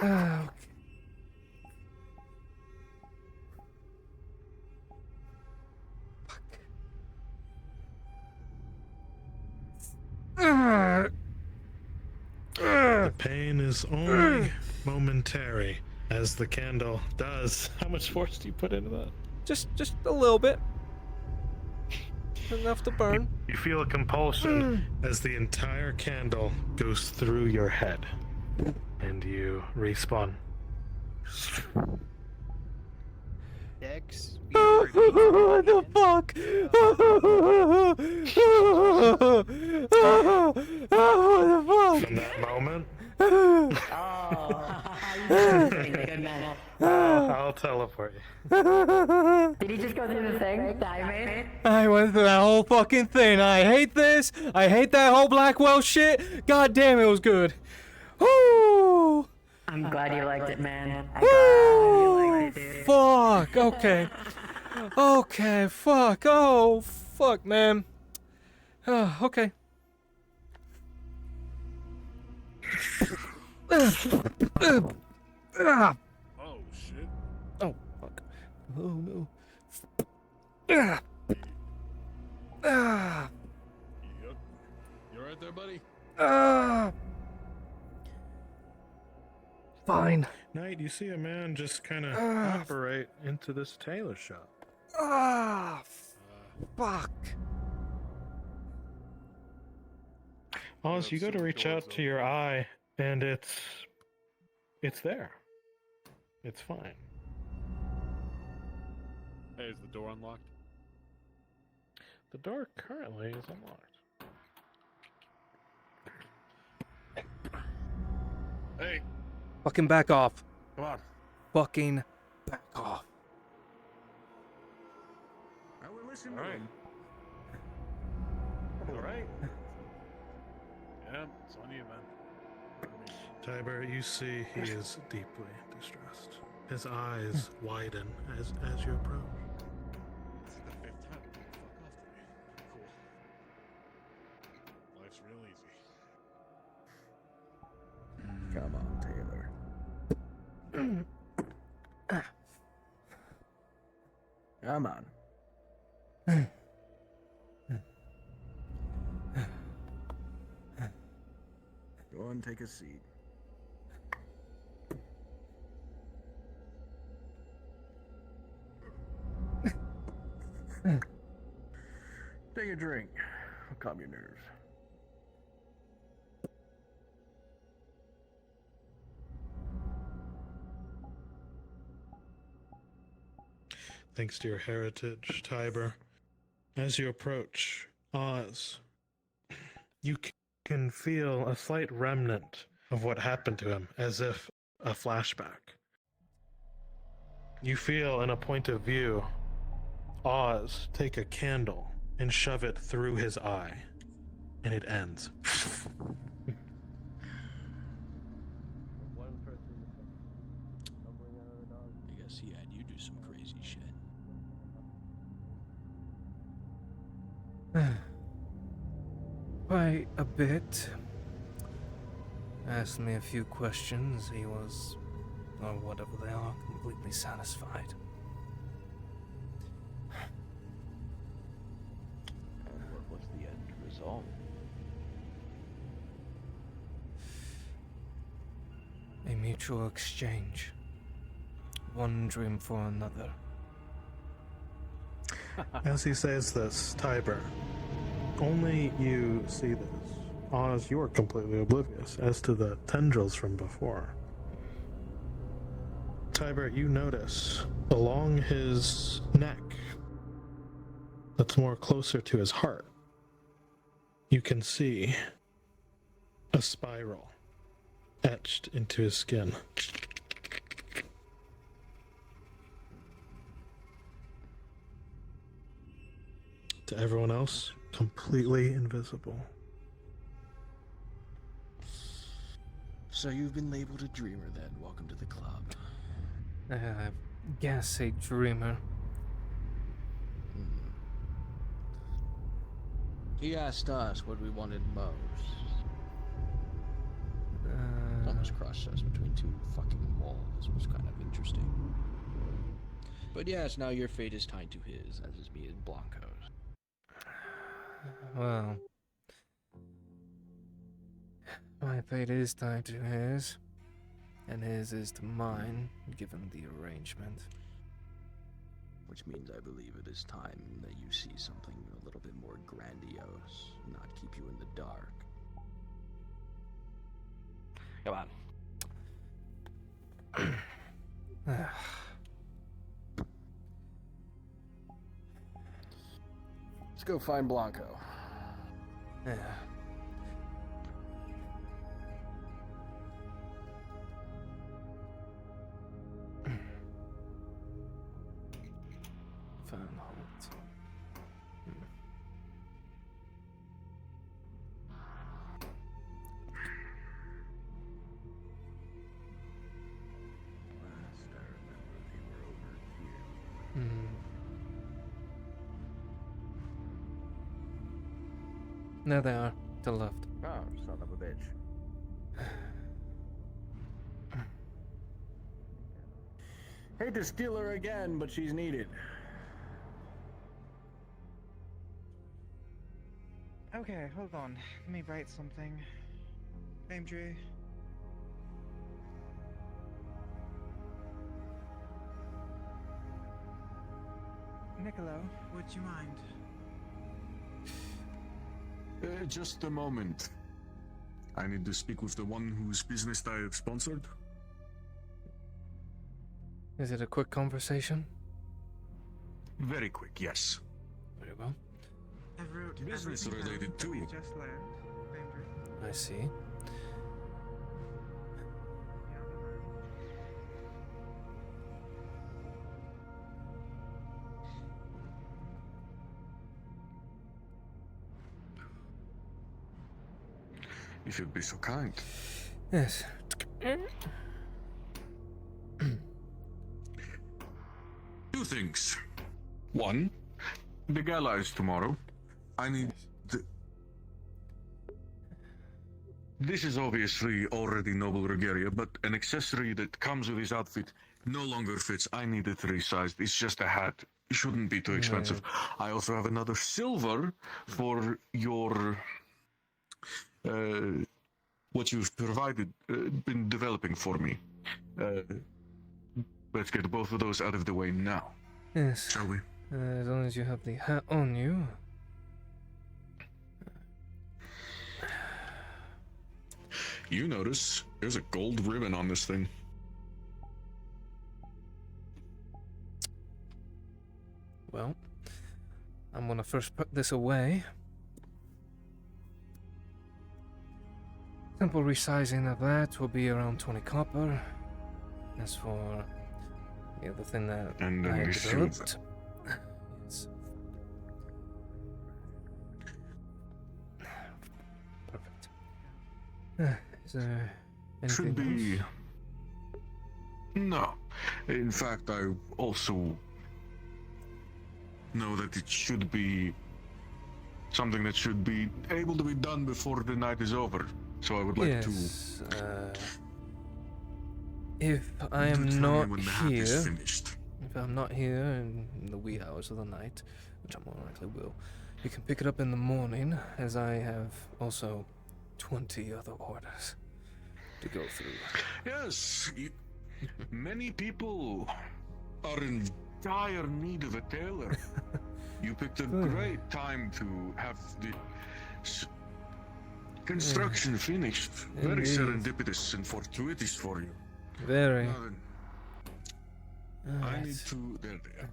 Okay. The pain is only momentary, as the candle does. How much force do you put into that? Just a little bit. Enough to burn. You feel a compulsion as the entire candle goes through your head, and you respawn. Dex. What the fuck? What the fuck? From that moment, Good man. I'll teleport you. Did he just go through the thing that I made? I went through that whole fucking thing. I hate this. I hate that whole Blackwell shit. God damn, it was good. Woo! I'm glad you liked it, man. I'm glad you liked it, dude. Fuck. Okay. Okay. Fuck. Oh, fuck, man. Okay. Ah. Oh, shit. Oh, fuck. Oh, no. Ah. Ah. Yep. You alright there, buddy? Ah. Fine. Knight, you see a man just kind of operate into this tailor shop. Ah. Fuck. Oz, you go to reach out to your eye, and it's there. It's fine. Hey, is the door unlocked? The door currently is unlocked. Hey, Fucking back off. come on. Fucking back off. I will listen All right. All right. Yeah, it's on you, man. Tiber, you see he is deeply distressed. His eyes widen as you approach. This is the 5th time. Fuck off to me. Cool. Life's real easy. Come on, Taylor. Come on. Go and take a seat. Take a drink. Calm your nerves. thanks to your heritage, Tiber. As you approach Oz, you can feel a slight remnant of what happened to him, as if a flashback. You feel, in a point of view, Oz take a candle and shove it through his eye, and it ends. I guess he had you do some crazy shit. Quite a bit. Asked me a few questions. He was, or whatever they are, completely satisfied. What was the end result? A mutual exchange. One dream for another. As he says this, Tiber, only you see this. Oz, you are completely oblivious as to the tendrils from before. Tiber, you notice along his neck, that's more closer to his heart, you can see a spiral etched into his skin. To everyone else, completely invisible. So you've been labeled a dreamer then. Welcome to the club. I guess a dreamer. He asked us what we wanted most. Almost crushed us between two fucking walls. It was kind of interesting. But yes, now your fate is tied to his, as is me and Blanco's. Well, my fate is tied to his, and his is to mine, given the arrangement. Which means I believe it is time that you see something a little bit more grandiose, not keep you in the dark. Come on. Let's go find Blanco. Yeah. Venalt. Last I remember, they were over here. There they are, to the left. Oh, son of a bitch. Hate to steal her again, but she's needed. Okay, hold on. Let me write something. Name Drew. Niccolo, would you mind? Just a moment. I need to speak with the one whose business I have sponsored. Is it a quick conversation? Very quick, yes. Very well. I wrote Business everything related down that too. we just learned. Name Drew. I see. The other room. If you'd be so kind. Yes. Two things. One, the gala is tomorrow. I need the... This is obviously already noble regalia, but an accessory that comes with his outfit no longer fits. I need it resized. It's just a hat. It shouldn't be too expensive. I also have another silver for your... what you've provided, been developing for me. Let's get both of those out of the way now. Yes. Shall we? As long as you have the hat on you. You notice there's a gold ribbon on this thing. Well, I'm gonna first put this away. Simple resizing of that will be around 20 copper. As for the other thing that And then I the developed, yes. Perfect. Is there anything Should be. else? No. In fact, I also know that it should be something that should be able to be done before the night is over. So I would like Yes. If I to am tell not me when the hat is here, finished. if I'm not here in the wee hours of the night, which I more likely will, you can pick it up in the morning, as I have also 20 other orders to go through. Yes, many people are in dire need of a tailor. You picked a great time to have the construction finished. Very Indeed. serendipitous and fortuitous for you. Very. Now then, I Alright. need to. There they are.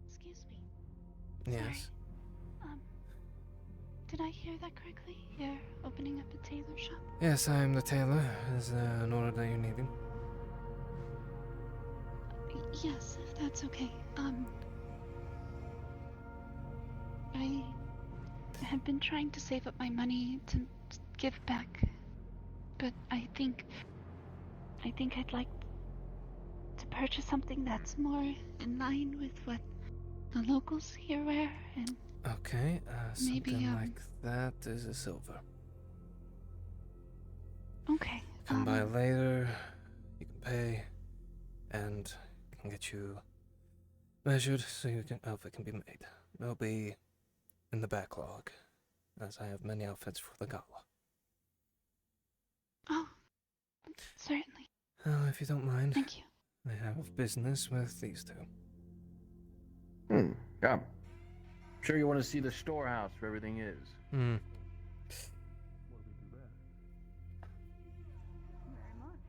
Excuse me. Yes. Did I hear that correctly? You're opening up a tailor shop? Yes, I am the tailor. Is there an order that you're needing? Yes, if that's okay. I have been trying to save up my money to give back, but I think I'd like to purchase something that's more in line with what the locals here wear, and Okay, maybe, something like that is a silver. okay. Come by later, you can pay, and I can get you measured so you can outfit can be made. It'll be in the backlog, as I have many outfits for the gala. Oh, certainly. Oh, if you don't mind. Thank you. I have business with these two. Yeah. Sure you want to see the storehouse where everything is. Hmm. Very much.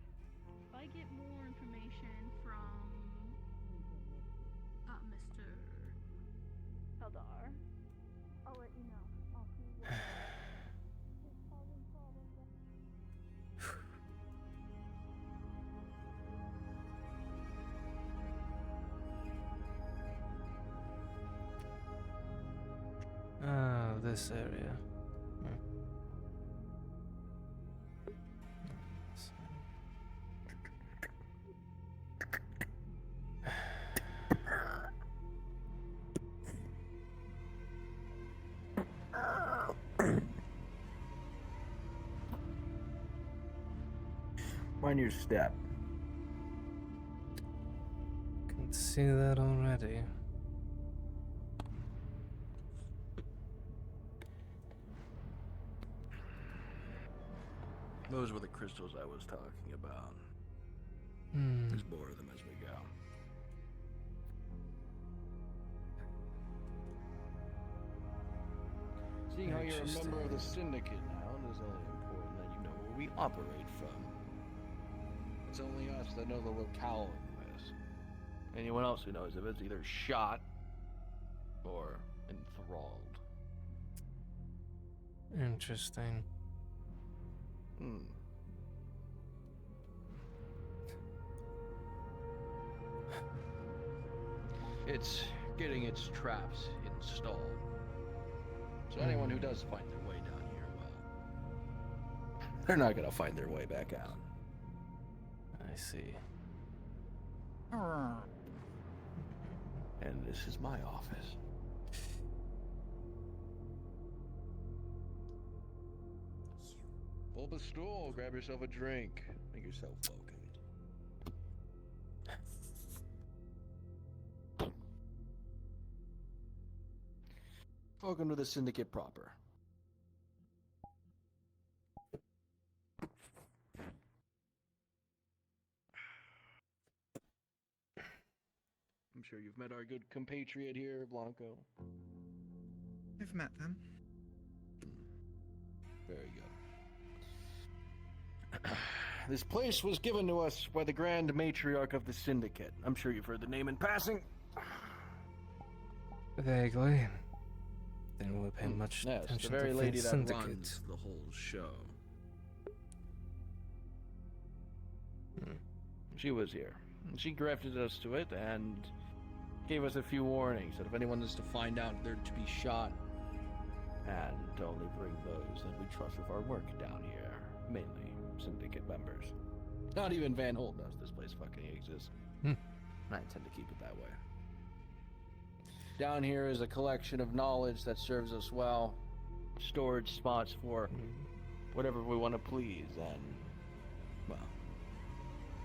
If I get more information from Mr. Eldar, I'll let you know. I'll see what Oh, this area. Hmm. Mind your step. Can see that already. Those were the crystals I was talking about. Hmm. There's more of them as we go. Seeing how you're a member of the syndicate now, it is only important that you know where we operate from. It's only us that know the locale of this. Anyone else who knows of it's either shot or enthralled. Interesting. It's getting its traps installed. So anyone who does find their way down here, well, they're not gonna find their way back out. I see. And this is my office. Pull up a stool, grab yourself a drink, make yourself welcome. Welcome to the syndicate proper. I'm sure you've met our good compatriot here, Blanco. I've met them. Very good. This place was given to us by the Grand Matriarch of the Syndicate. I'm sure you've heard the name in passing. Vaguely. Didn't really pay much Yes, the attention very to lady Fate that Syndicate. runs the whole show. She was here. She grafted us to it and gave us a few warnings that if anyone is to find out, they're to be shot, and to only bring those that we trust with our work down here, mainly Syndicate members. Not even Venalt knows this place fucking exists. I intend to keep it that way. Down here is a collection of knowledge that serves us well, storage spots for whatever we want to please, and, well,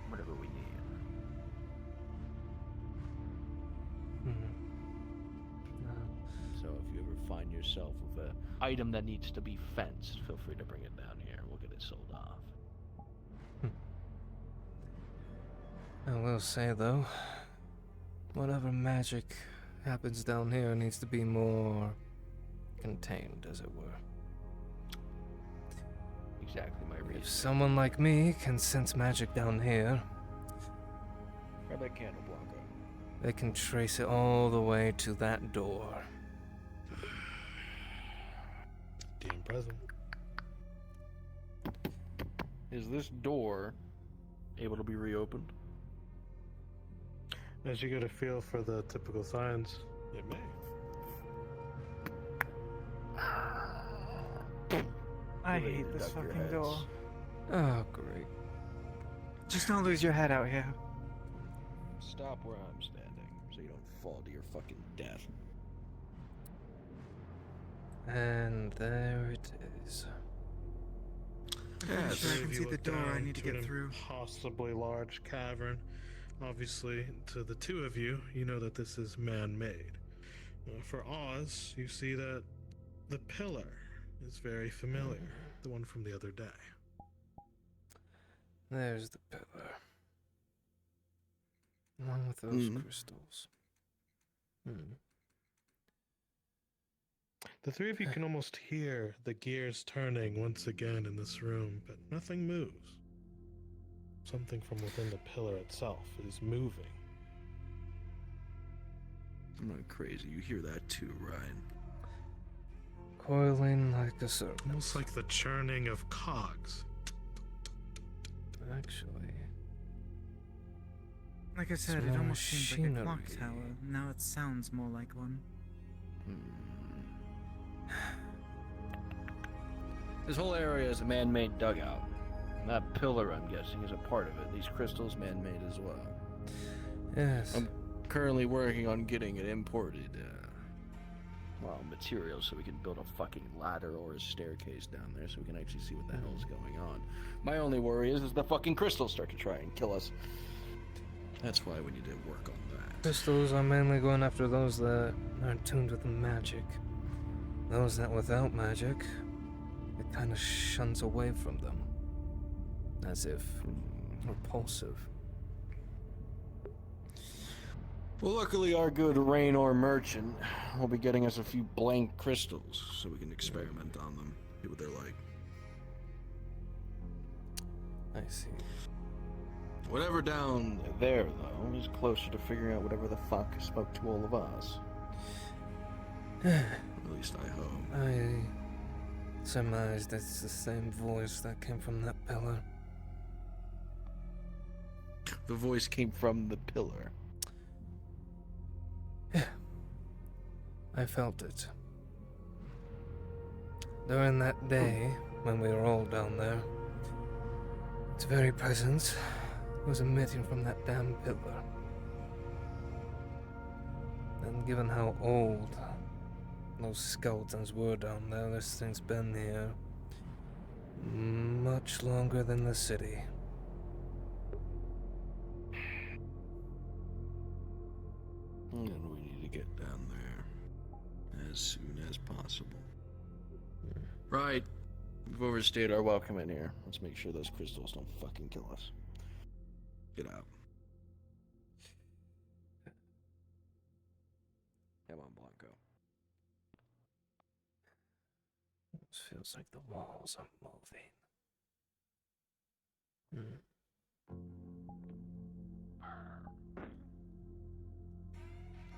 whatever we need. So if you ever find yourself with an item that needs to be fenced, feel free to bring it down here. We'll get it sold off. I will say though, whatever magic happens down here needs to be more contained, as it were. Exactly my reason. If someone like me can sense magic down here, Grab that candle, Blanco. they can trace it all the way to that door. Damn present. Is this door able to be reopened? As you get a feel for the typical signs, it may. I Ready hate to this duck your fucking door. heads. Oh, great. Just don't lose your head out here. Stop where I'm standing so you don't fall to your fucking death. And there it is. I'm sure I If can you see the look door I down need to an get through. impossibly large cavern. Obviously, to the two of you, you know that this is man-made. For Oz, you see that the pillar is very familiar, the one from the other day. There's the pillar. Along with those crystals. The three of you can almost hear the gears turning once again in this room, but nothing moves. Something from within the pillar itself is moving. I'm not crazy. You hear that too, Ryan? Coiling like a serpent. Almost like the churning of cogs. Actually. Like I said, It's it more almost seems like a clock machinery. tower. Now it sounds more like one. This whole area is a man-made dugout. That pillar, I'm guessing, is a part of it. These crystals, man-made as well. Yes. I'm currently working on getting it imported, materials so we can build a fucking ladder or a staircase down there so we can actually see what the hell's going on. My only worry is the fucking crystals start to try and kill us. That's why we need to work on that. Crystals are mainly going after those that aren't tuned with the magic. Those that without magic, it kind of shuns away from them. As if repulsive. Well, luckily our good Raynor merchant will be getting us a few blank crystals so we can experiment on them, see what they're like. I see. Whatever down there, though, is closer to figuring out whatever the fuck spoke to all of us. At least I hope. I surmised it's the same voice that came from that pillar. The voice came from the pillar. Yeah. I felt it. During that day, when we were all down there, its very presence was emitting from that damn pillar. And given how old those skeletons were down there, this thing's been here much longer than the city. And we need to get down there as soon as possible. Right. We've overstayed our welcome in here. Let's make sure those crystals don't fucking kill us. Get out. Come on, Blanco. It feels like the walls are moving.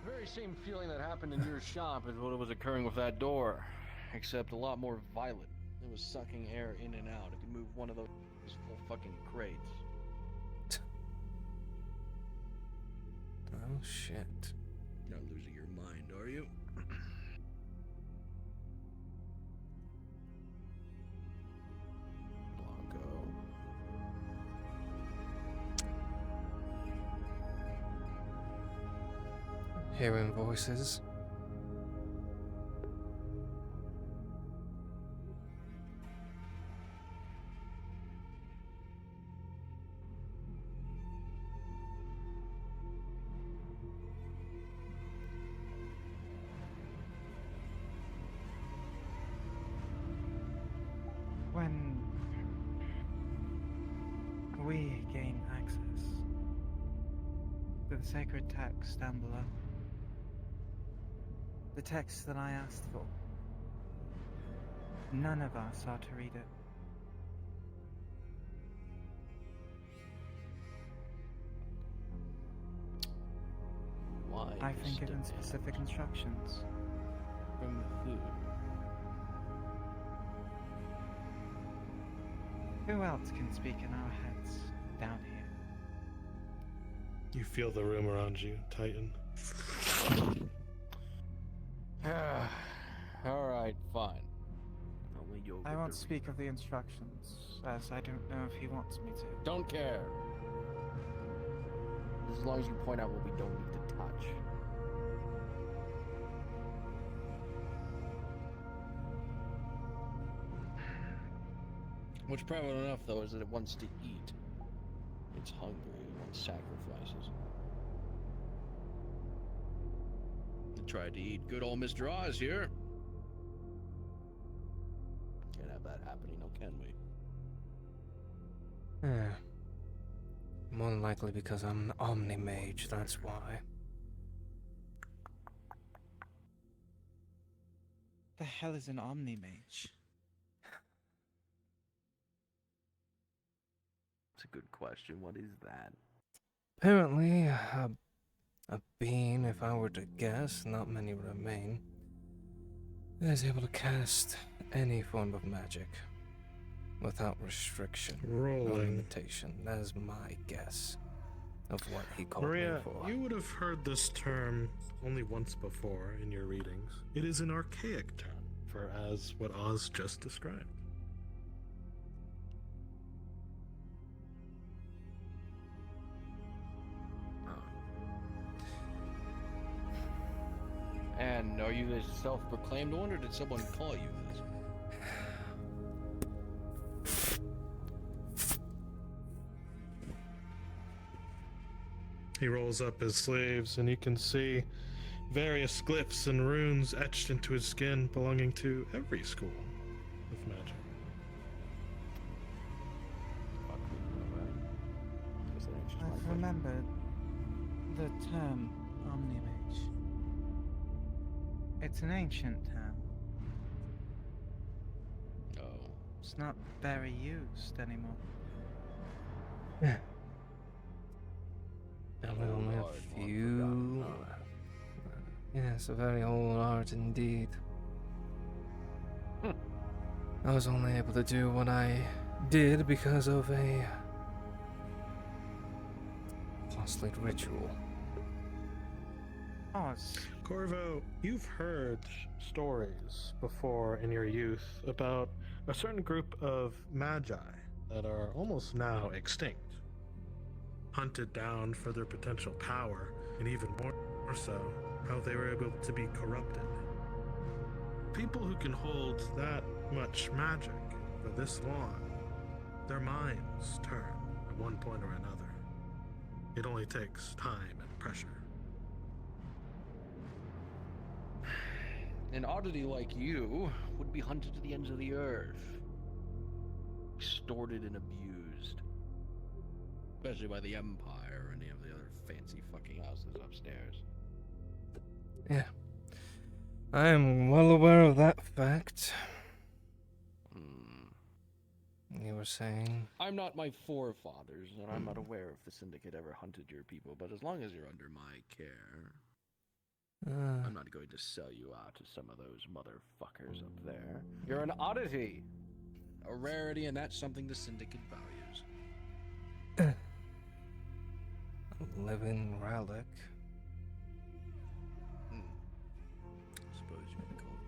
Very very same feeling that happened in your shop is what was occurring with that door, except a lot more violent. It was sucking air in and out. It could move one of those full fucking crates. Oh shit. Not losing your mind, are you? Blanco. Hearing voices. When we gain access to the sacred text down below, the text that I asked for, none of us are to read it. Why? I've been step given specific instructions. from who? Who else can speak in our heads down here? You feel the room around you tighten. Alright, fine. Only you'll I get won't to speak of the instructions, as I don't know if he wants me to. Don't care. As long as you point out what we don't need to touch. What's prevalent enough, though, is that it wants to eat. It's hungry, it wants sacrifices. It tried to eat good old Mr. Oz here. Can't have that happening, now can we? Yeah. More than likely because I'm an omni-mage, that's why. The hell is an omni-mage? It's a good question. What is that? Apparently, a being, if I were to guess, not many remain, that is able to cast any form of magic without restriction or Rolling. limitation. That is my guess of what he called Maria, me for. you would have heard this term only once before in your readings. It is an archaic term for as what Oz just described. And are you the self-proclaimed one, or did someone call you this? He rolls up his sleeves, and you can see various glyphs and runes etched into his skin belonging to every school of magic. I've remembered the term omni-mage. It's an ancient term. Oh. It's not very used anymore. Yeah. And we only have Lord, a one few. forgotten art. Yes, a very old art indeed. I was only able to do what I did because of a costly ritual. Oz. Corvo, you've heard stories before in your youth about a certain group of magi that are almost now extinct, hunted down for their potential power, and even more so, how they were able to be corrupted. People who can hold that much magic for this long, their minds turn at one point or another. It only takes time and pressure. An oddity like you would be hunted to the ends of the earth, extorted and abused, especially by the Empire or any of the other fancy fucking houses upstairs. Yeah. I am well aware of that fact. You were saying? I'm not my forefathers, and I'm not aware if the Syndicate ever hunted your people, but as long as you're under my care... I'm not going to sell you out to some of those motherfuckers up there. You're an oddity. A rarity, and that's something the Syndicate values. A living relic. Suppose you could call it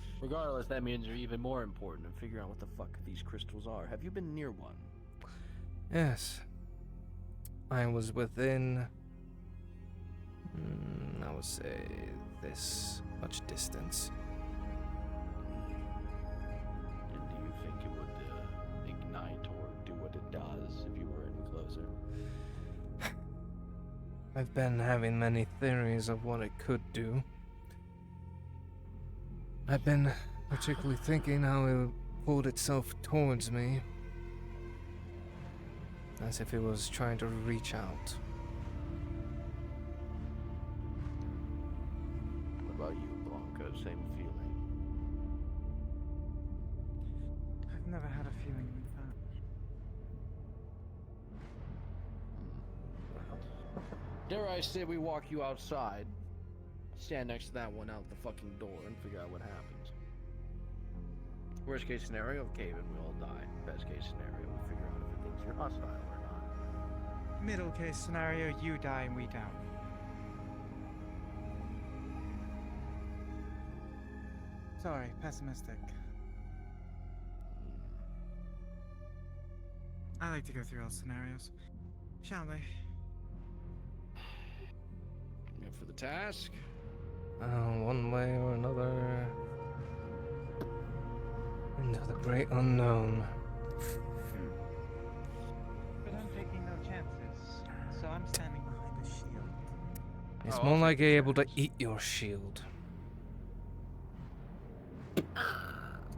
that. Regardless, that means you're even more important in figuring out what the fuck these crystals are. Have you been near one? Yes. I was within, I would say, this much distance. And do you think it would ignite or do what it does if you were any closer? I've been having many theories of what it could do. I've been particularly thinking how it pulled itself towards me, as if it was trying to reach out. What about you, Blanca? Same feeling? I've never had a feeling like that. Dare I say we walk you outside, stand next to that one out the fucking door, and figure out what happens. Worst case scenario, cave in, we all die. Best case scenario, we figure out if it thinks you're hostile or not. Middle case scenario, you die and we don't. Sorry, pessimistic. I like to go through all scenarios. Shall we? And for the task? One way or another, into the great unknown. But I'm taking no chances, so I'm standing behind a shield. It's Oh, more I'll like take the able to chance. eat your shield.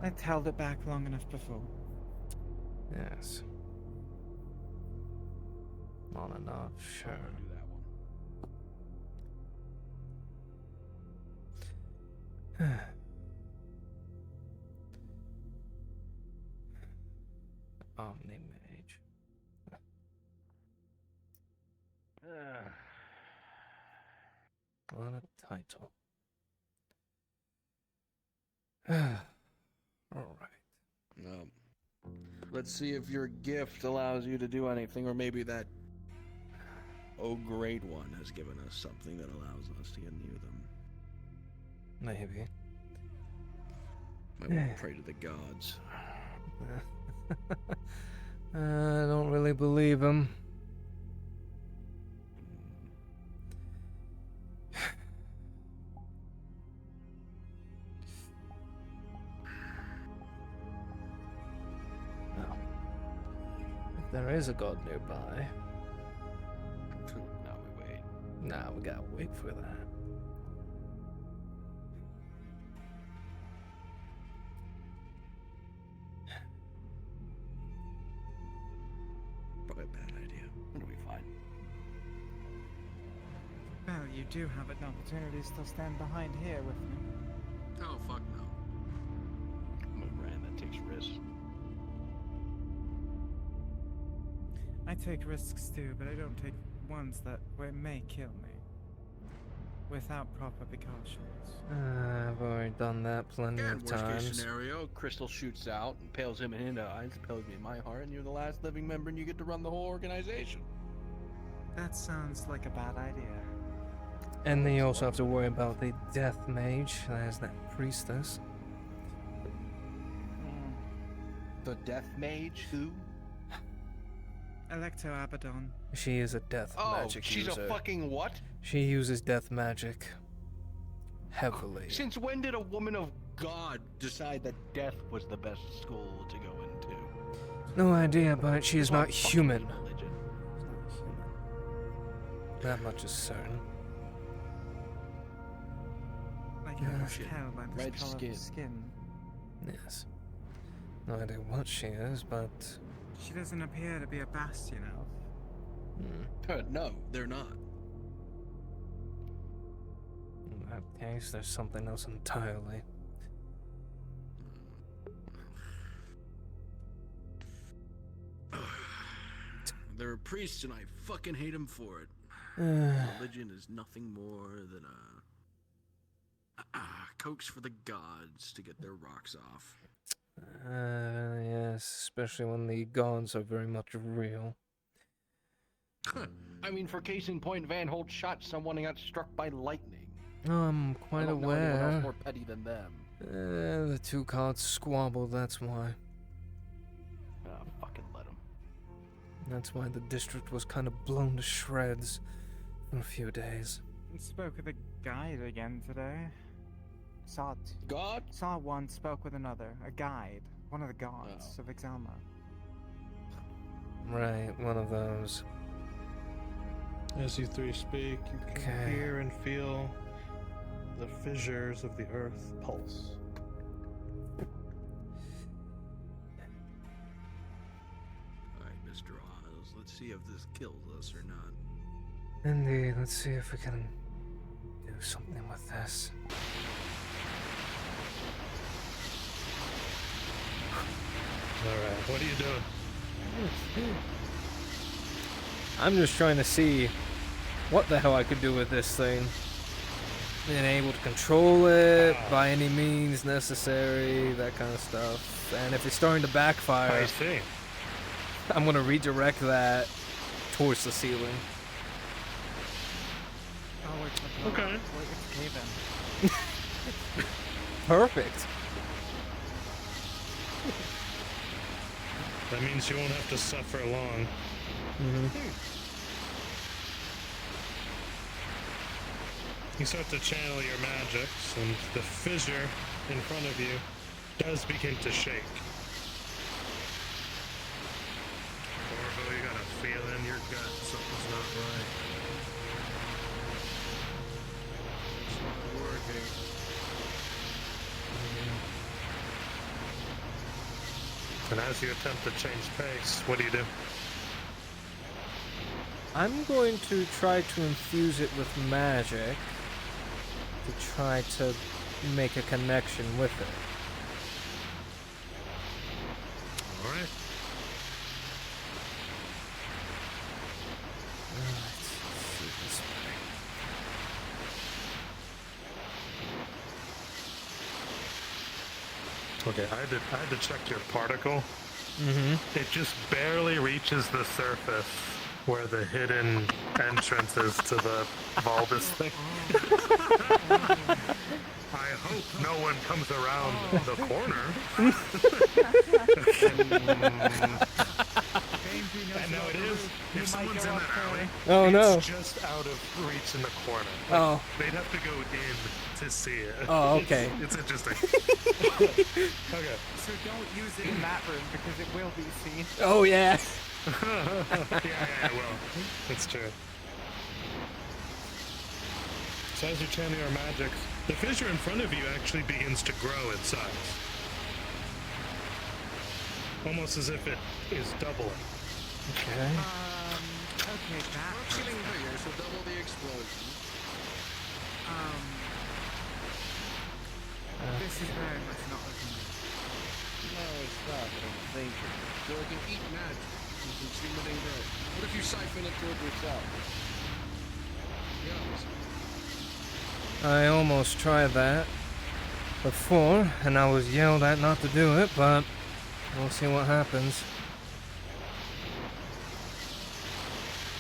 I'd held it back long enough before. Yes. Not enough, sure. I'll do that one. Omni-mage. What a title. Alright. Let's see if your gift allows you to do anything, or maybe that great one has given us something that allows us to get near them. Maybe. Might want to pray to the gods. I don't really believe him. Now, if there is a god nearby, Now we wait. nah, we gotta wait for that. Probably a bad idea. It'll be fine. Well, you do have an opportunity to still stand behind here with me. Oh, fuck no. I'm a brand that takes risks. I take risks too, but I don't take ones that may kill me. Without proper precautions. I've already done that plenty And of worst case times. scenario, Crystal shoots out, impales him in the eyes, impales me in my heart, and you're the last living member and you get to run the whole organization. That sounds like a bad idea. And then you also have to worry about the death mage, there's that priestess. The Death Mage? Who? Electo Abaddon. She is a death magic she's user. a fucking what? She uses death magic heavily. Since when did a woman of God decide that death was the best school to go into? No idea, but she is What not fucking human. religion? That much is certain. I can Yeah. just tell by the Red color skin. of skin. Yes. No idea what she is, but She doesn't appear to be a bastion elf. No, they're not. in that case, there's something else entirely. They're a priest and I fucking hate them for it. Religion is nothing more than a coax for the gods to get their rocks off. Yes, especially when the gods are very much real. I mean, for case in point, Van Holt shot someone and got struck by lightning. I'm I quite don't know anyone else aware. more petty than them. The two gods squabbled, that's why. Fucking let them. That's why the district was kind of blown to shreds for a few days. Spoke with a guide again today. Saw God? Saw one, spoke with another. A guide. One of the gods of Exalma. Right, one of those. As you three speak, you can hear and feel the fissures of the earth pulse. Alright, Mr. Oz, let's see if this kills us or not. Indeed, let's see if we can do something with this. Alright, what are you doing? I'm just trying to see what the hell I could do with this thing. Being able to control it by any means necessary, that kind of stuff. And if it's starting to backfire, I see. I'm gonna redirect that towards the ceiling. Oh, it's Okay. It's caving. Perfect. That means you won't have to suffer long. You start to channel your magics, and the fissure in front of you does begin to shake. Orvo, you got a feel in your gut something's not right. It's not working. And as you attempt to change pace, what do you do? I'm going to try to infuse it with magic to try to make a connection with it. Alright. Let's see this way. Okay, I had to check your particle. Mm-hmm. It just barely reaches the surface where the hidden entrance is to the bulbous thing. I hope no one comes around the corner. And now it is. If someone's in that alley, Oh no. it's just out of reach in the corner. Oh. They'd have to go in to see it. Oh, okay. It's interesting. Okay. So don't use it in that room because it will be seen. Oh yeah. yeah, well, it's true. So as you channel your magics, the fissure in front of you actually begins to grow in size. Almost as if it is doubling. Okay. Okay, that. It's getting bigger, so double the explosion. This is very much not looking good. No, it's not what I'm thinking. So it can eat magic. You consume it and grow. What if you siphon it toward yourself? Yeah. I almost tried that before, and I was yelled at not to do it, but we'll see what happens.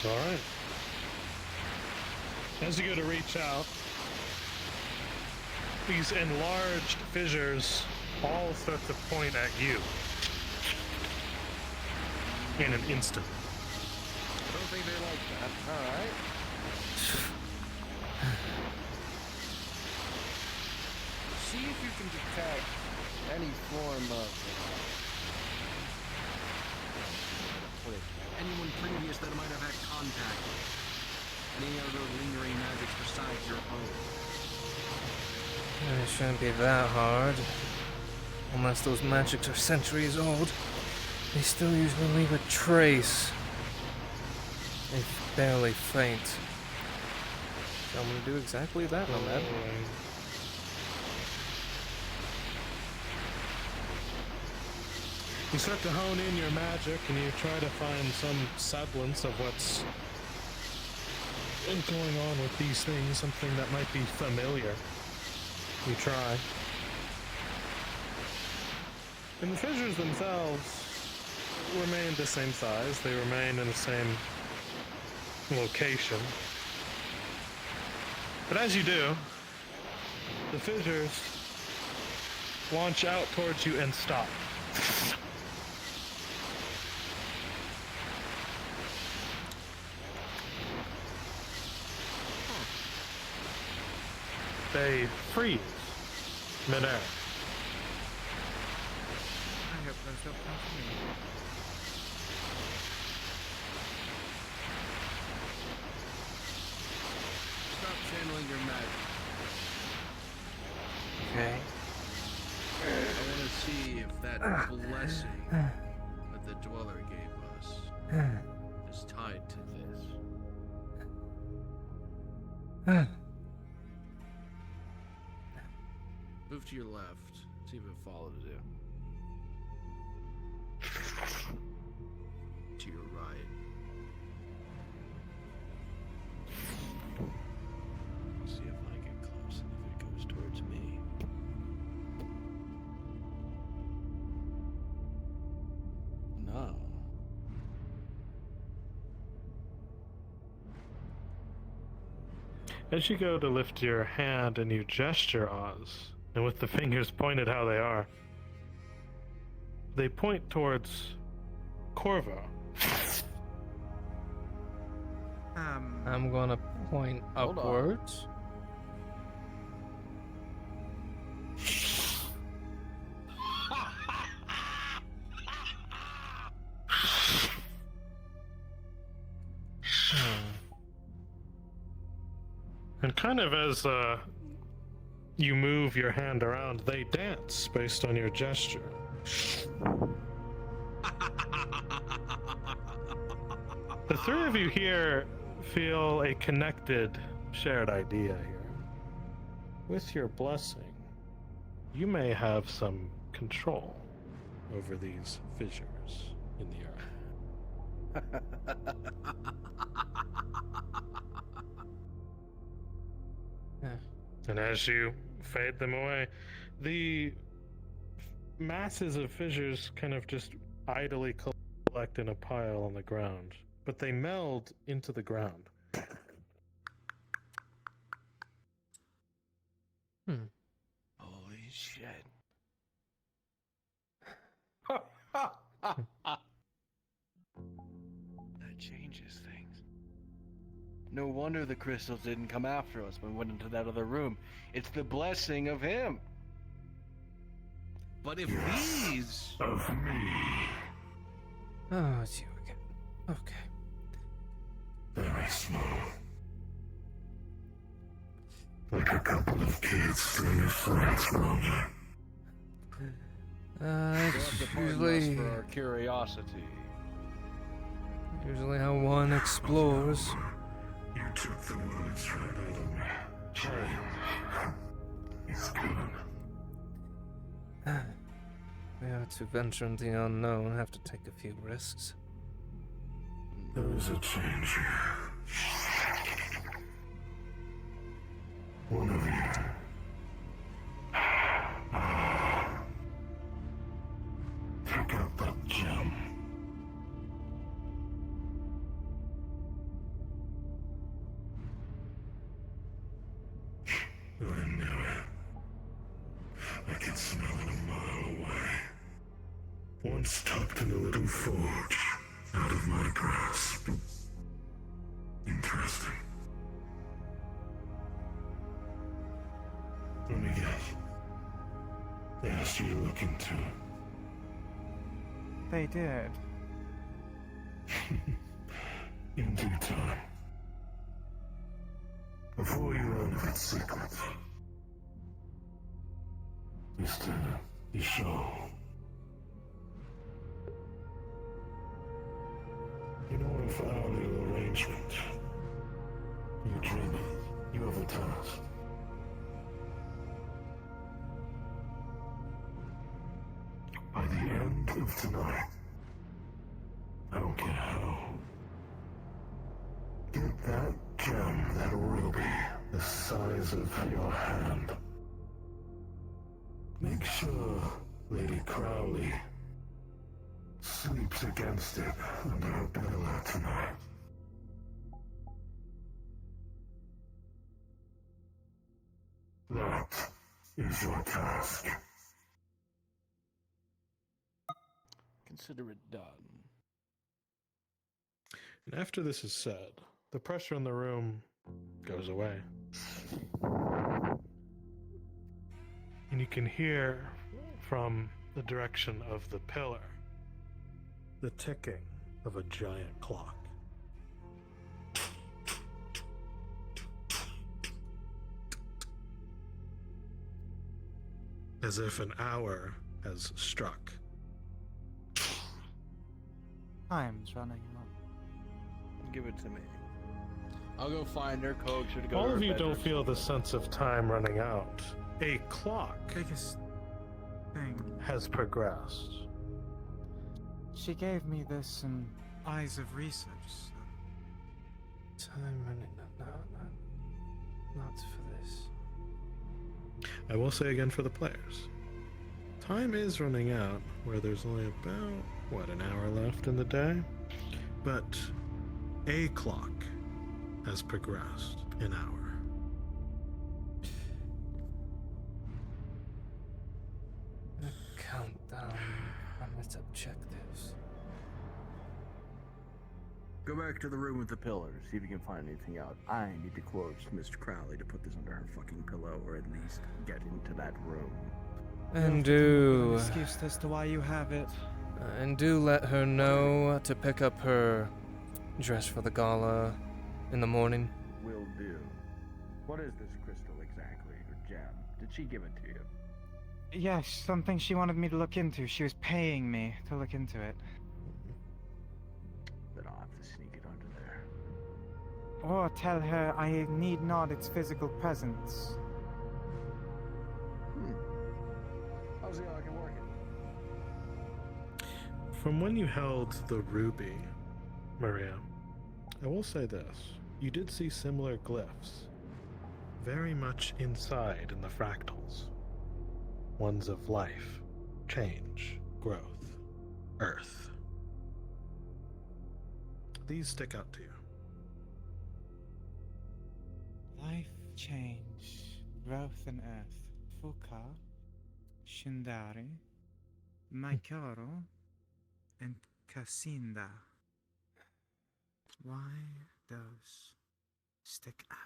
Alright. As you go to reach out, these enlarged fissures all start to point at you. In an instant. I don't think they like that. Alright. See if you can detect any form of anyone previous that might have had contact with any other lingering magics besides your own. It shouldn't be that hard. Unless those magics are centuries old, they still usually leave a trace. If barely faint. So I'm gonna do exactly that, my man. You start to hone in your magic and you try to find some semblance of what's going on with these things, something that might be familiar. You try. And the fissures themselves remain the same size. They remain in the same location. But as you do, the fissures launch out towards you and stop. They freeze midair. I hope those don't come to me. Stop channeling your magic. Okay. I want to see if that blessing that the Dweller gave us is tied to this. Move to your left. See if it follows you. To your right. See if I get close and if it goes towards me. No. As you go to lift your hand and you gesture, Oz, and with the fingers pointed how they point towards Corvo. I'm gonna point Hold on. upwards. And kind of as you move your hand around, they dance based on your gesture. The three of you here feel a connected, shared idea here. With your blessing, you may have some control over these fissures in the earth. And as you fade them away, the masses of fissures kind of just idly collect in a pile on the ground, but they meld into the ground. Holy shit. That changes things. No wonder the crystals didn't come after us when we went into that other room. It's the blessing of him. But if these... Of me. Oh, it's you again. Okay. Very small. Like a couple of kids doing a science project. It's Pardon us usually for our curiosity. how one explores. You took the words right out of me. Jane. He's gone. Yeah, to venture into the unknown, have to take a few risks. There is a change here. One of you. Take out that gem. I knew it. I can smell it a mile away. Once tucked in a little forge, out of my grasp. Interesting. Let me guess. They asked you to look into it. They did. In due time. Before you learn of its secrets. Mr. Ishol. You know of our little arrangement. You dream it. You have a task. By the end of tonight, I don't care how, get that gem size of your hand. Make sure Lady Crowley sleeps against it under her pillow tonight. That is your task. Consider it done. And after this is said, the pressure in the room goes away. And you can hear from the direction of the pillar the ticking of a giant clock. As if an hour has struck. Time's running out. Give it to me. I'll go find her, coax her to go All to her of you don't bedroom. feel the sense of time running out. A clock Biggest thing. has progressed. She gave me this in eyes of research. So. Time running. No, not for this. I will say again for the players. Time is running out where there's only about, an hour left in the day? But a clock has progressed an hour. Countdown on its objectives. Go back to the room with the pillars, see if you can find anything out. I need to coerce Mr. Crowley to put this under her fucking pillow, or at least get into that room. And You'll have to come up with do... an excuse as to why you have it. And do let her know to pick up her dress for the gala in the morning. Will do. What is this crystal exactly, or gem? Did she give it to you? Yes, something she wanted me to look into. She was paying me to look into it. Then I'll have to sneak it under there. Or tell her I need not its physical presence. I'll see how I can work it. From when you held the ruby, Maria, I will say this. You did see similar glyphs, very much inside in the fractals. Ones of life, change, growth, earth. These stick out to you. Life, change, growth and earth. Fuka, Shindari, Maikaro, and Kasinda. Why those stick out?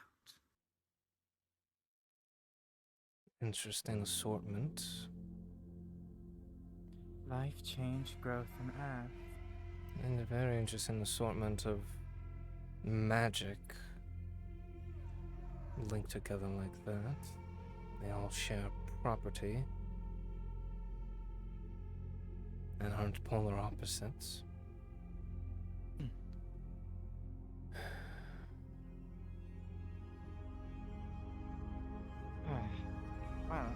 Interesting assortment. Life, change, growth, and earth. And a very interesting assortment of magic linked together like that. They all share property and aren't polar opposites. Well.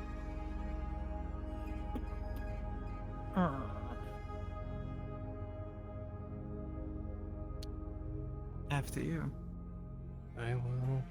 After you. I will.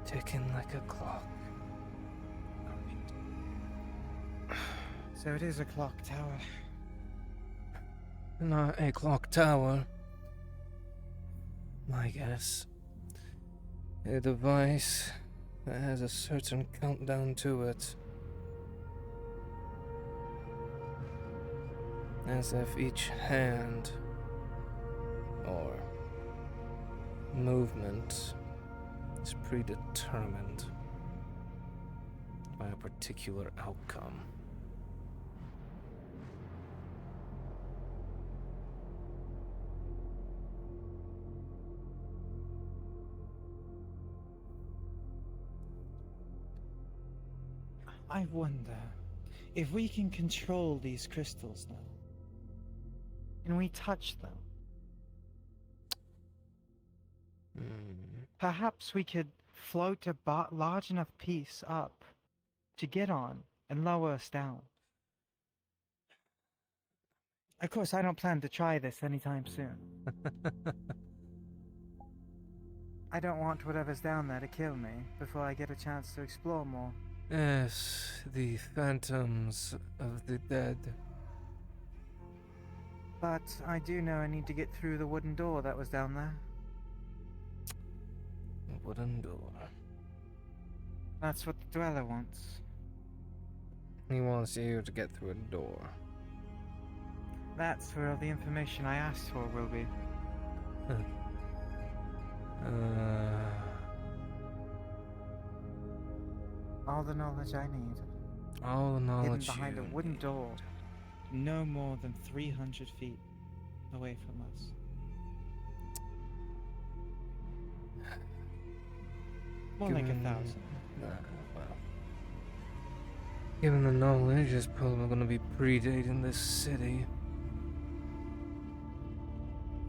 Ticking like a clock. So it is a clock tower. Not a clock tower. My guess. A device that has a certain countdown to it. As if each hand or movement is predetermined particular outcome. I wonder if we can control these crystals now. Can we touch them? Perhaps we could float a large enough piece up to get on and lower us down. Of course, I don't plan to try this anytime soon. I don't want whatever's down there to kill me before I get a chance to explore more. Yes, the phantoms of the dead. But I do know I need to get through the wooden door that was down there. A wooden door. That's what the dweller wants. He wants you to get through a door. That's where all the information I asked for will be. All the knowledge I need. All the Hidden knowledge behind a you wooden need. door, no more than 300 feet away from us. More like 1,000. Well, given the knowledge is probably going to be predating this city.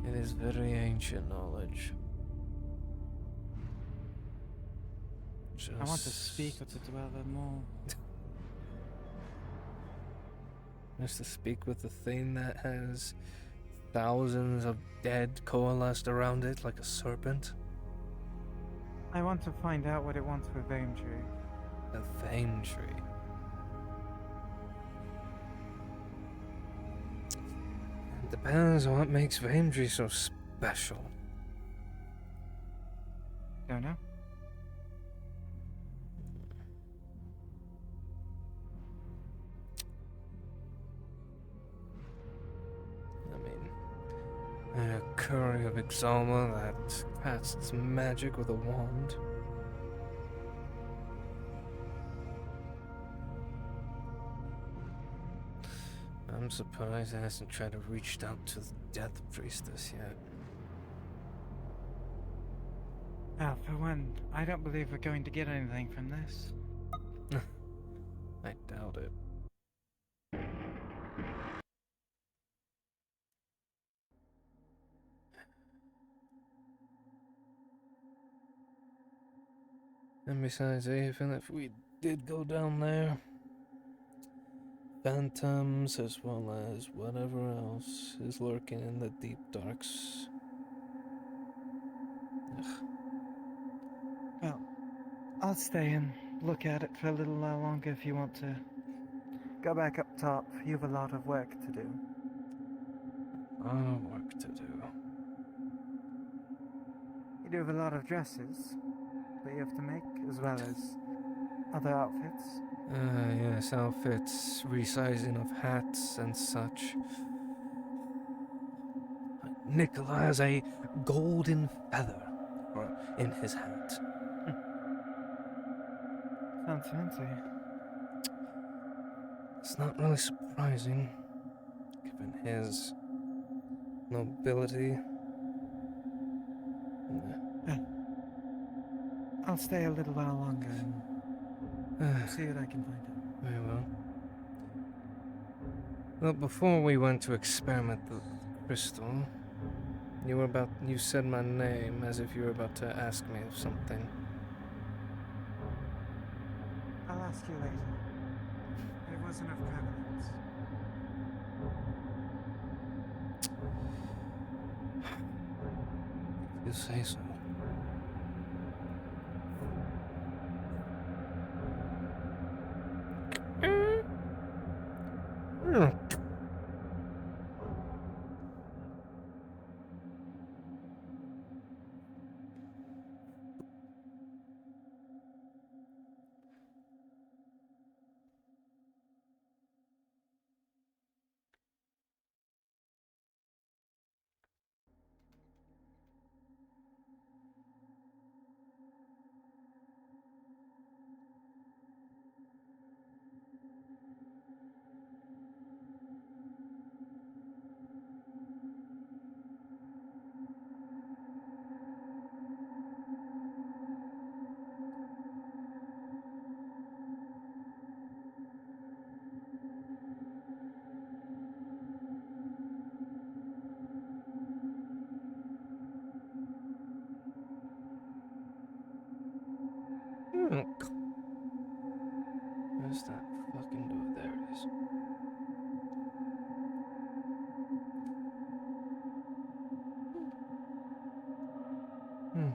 It is very ancient knowledge. I want to speak with the dweller more. Just to speak with the thing that has thousands of dead coalesced around it like a serpent. I want to find out what it wants for Vametree. A fame tree. It depends on what makes Vametree so special. Don't know. A curry of Exalma that casts magic with a wand. I'm surprised it hasn't tried to reach out to the Death Priestess yet. Well, for one, I don't believe we're going to get anything from this. I doubt it. And besides, even if we did go down there, phantoms as well as whatever else is lurking in the deep darks. Ugh. Well, I'll stay and look at it for a little while longer if you want to. Go back up top. You have a lot of work to do. Work to do. You do have a lot of dresses that you have to make, as well as other outfits. Yes, outfits, resizing of hats and such. Nicola has a golden feather in his hat. Sounds fancy. It's not really surprising, given his nobility. I'll stay a little while longer and see what I can find out. Very well. Well, before we went to experiment the crystal, you said my name as if you were about to ask me something. I'll ask you later. It wasn't of prevalence. You say so. Where's that fucking door? There it is. Hmm.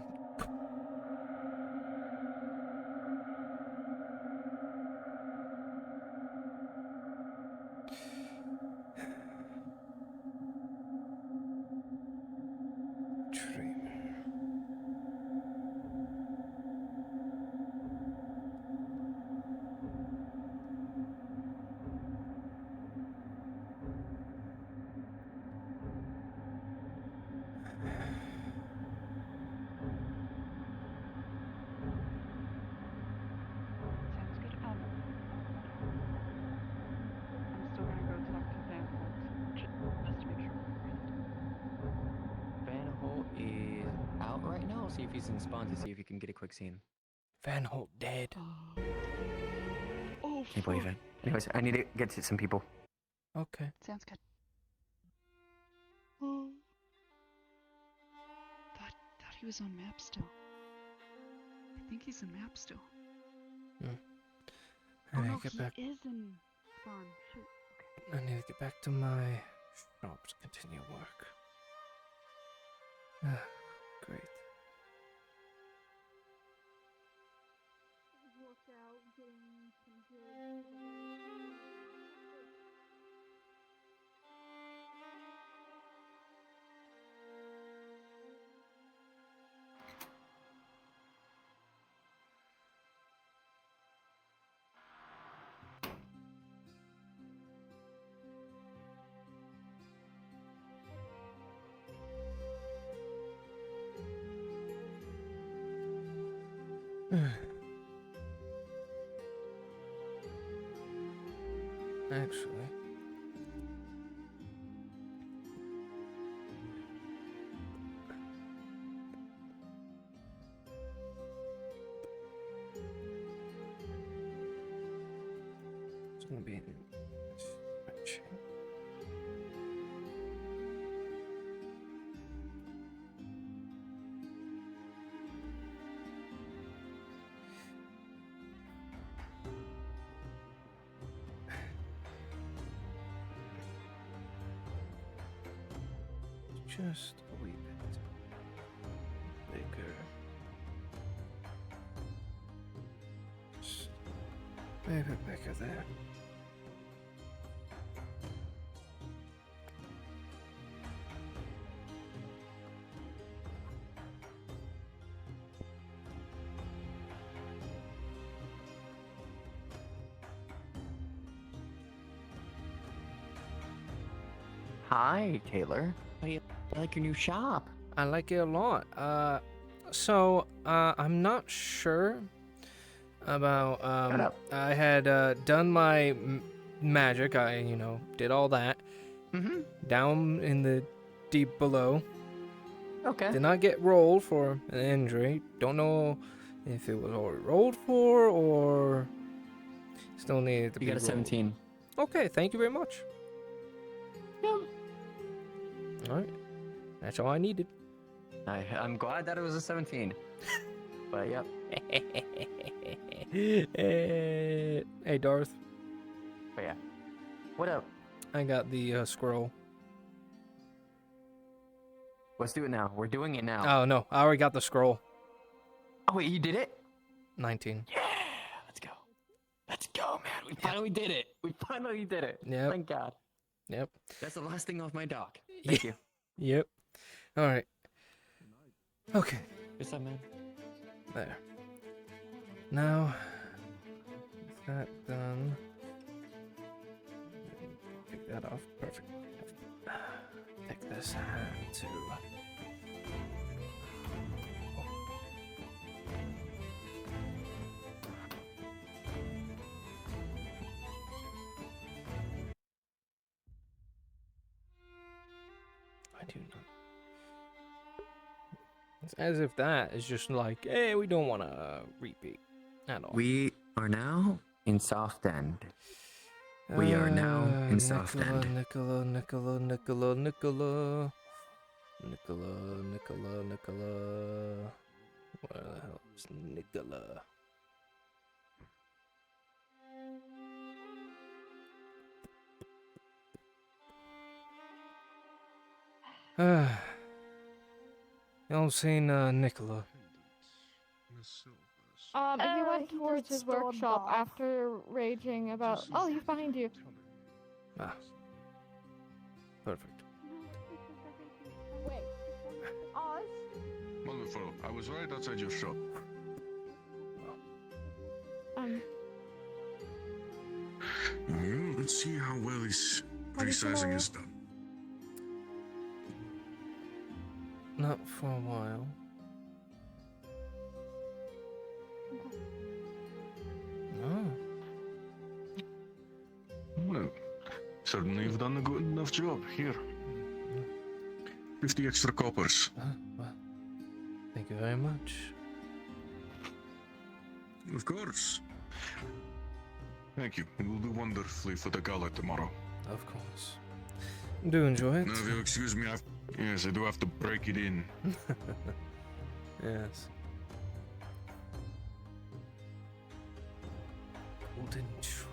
Dreamer. Sounds good. I'm still gonna go talk to Venalt just to make sure we're great. Van Holt is out right now. I'll see if he's in spawn to see if he can get a quick scene. Van Holt dead. Oh, Can't believe it. Anyways, I need to get to some people. Okay. Sounds good. Oh. Thought he was on map still. I think he's in map still. I Oh need no, to get he back. is in spawn. Shoot. I need to get back to my shop to continue work. Great. Actually, it's gonna be in spreadsheet. Just a wee bit bigger. Just a bit bigger there. Hi, Taylor. How do you like your new shop? I like it a lot. I'm not sure about Shut up. I had done my magic. I did all that Mm-hmm. down in the deep below. Okay. Did not get rolled for an injury. Don't know if it was already rolled for or still needed to You be got a rolled. 17. Okay, thank you very much. Yep. All right, that's all I needed. I'm glad that it was a 17. But yep. Hey, Darth. But yeah. What up? I got the scroll. Let's do it now. We're doing it now. Oh no, I already got the scroll. Oh wait, you did it? 19. Yeah. Let's go. Let's go, man. We finally did it. We finally did it. Yep. Thank God. Yep. That's the last thing off my dock. Thank you. Yep. All right. Okay. Good stuff, man. There. Now, with that done, take that off. Perfect. Take this hat too. It's as if that is just like, hey, we don't want to repeat at all. We are now in Soft End. We are now in Soft End. Nicola. Where the hell is Nicola? Y'all seen Nicola? He went he towards just his stormed workshop off. after raging about. Oh, he's behind you. Ah. Perfect. Wait. Oz? Wonderful. I was right outside your shop. Well, let's see how well his resizing is done. Not for a while. No. Well, certainly you've done a good enough job. Here. 50 extra coppers. Well, thank you very much. Of course. Thank you. It will do wonderfully for the gala tomorrow. Of course. Do enjoy it. Now, if you'll excuse me, yes, I do have to break it in. Yes. Golden trim.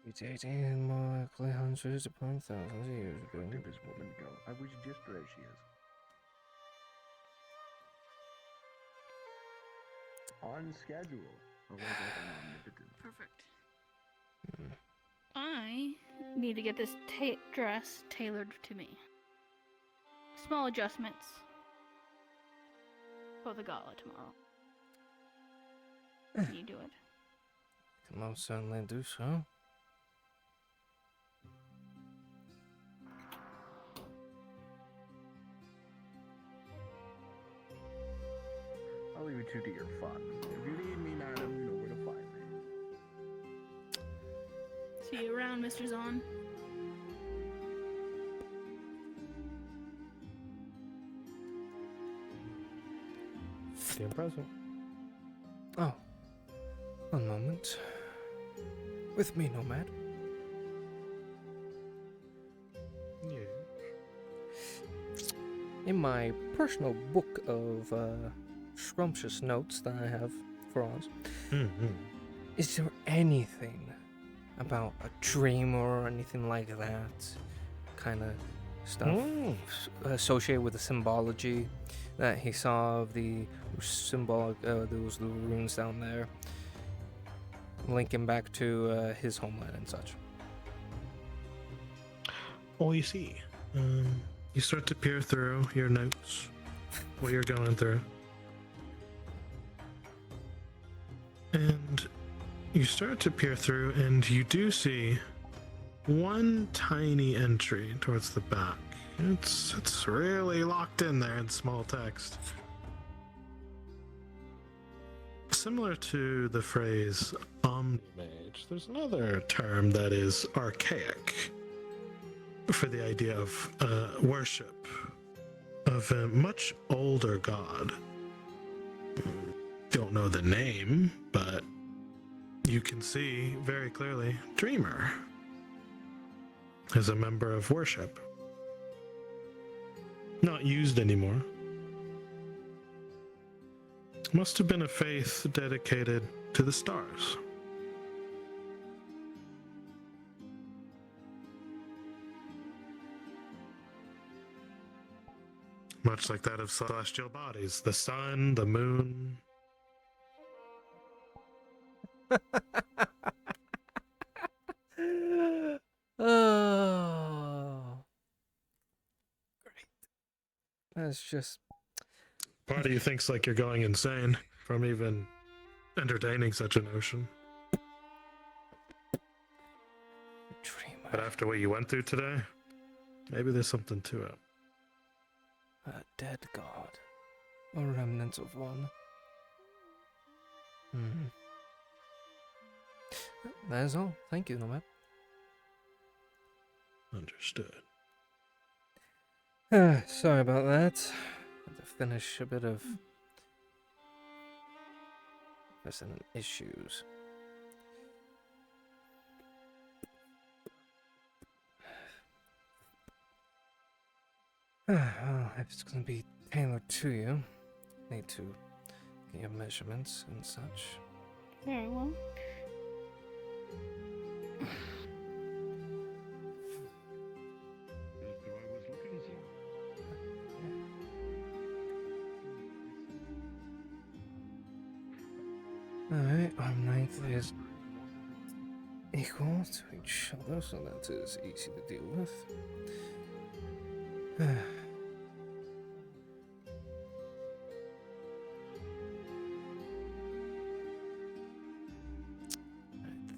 It's 18 more likely hundreds upon thousands of years ago. Where did this woman go? I was just where she is. On schedule. Or was that an omnipotent? Perfect. I need to get this dress tailored to me. Small adjustments for the gala tomorrow. Can you do it? Can most certainly do so. I'll leave it to your fun. If you need me, madam, you know where to find me. See you around, Mr. Zahn. Stay present. Oh. One moment. With me, Nomad. Yeah. In my personal book of scrumptious notes that I have for us, is there anything about a dream or anything like that kind of stuff associated with the symbology that he saw of the symbolic, those little runes down there, linking back to his homeland and such? Well, you see, you start to peer through your notes, what you're going through. And you start to peer through, and you do see one tiny entry towards the back. It's really locked in there in small text. Similar to the phrase omni-mage, there's another term that is archaic for the idea of worship of a much older god. Don't know the name, but you can see very clearly Dreamer is a member of worship. Not used anymore. Must have been a faith dedicated to the stars. Much like that of celestial bodies, the sun, the moon. Oh, great. That's just. Part of you thinks like you're going insane from even entertaining such a notion. Dreamer. But after what you went through today, maybe there's something to it. A dead god. A remnant of one. That is all. Thank you, Nomad. Understood. Sorry about that. Had to finish a bit of resident issues. Well, if it's gonna be tailored to you, need to get your measurements and such. Very well. Alright, arm length is equal to each other, so that is easy to deal with. Like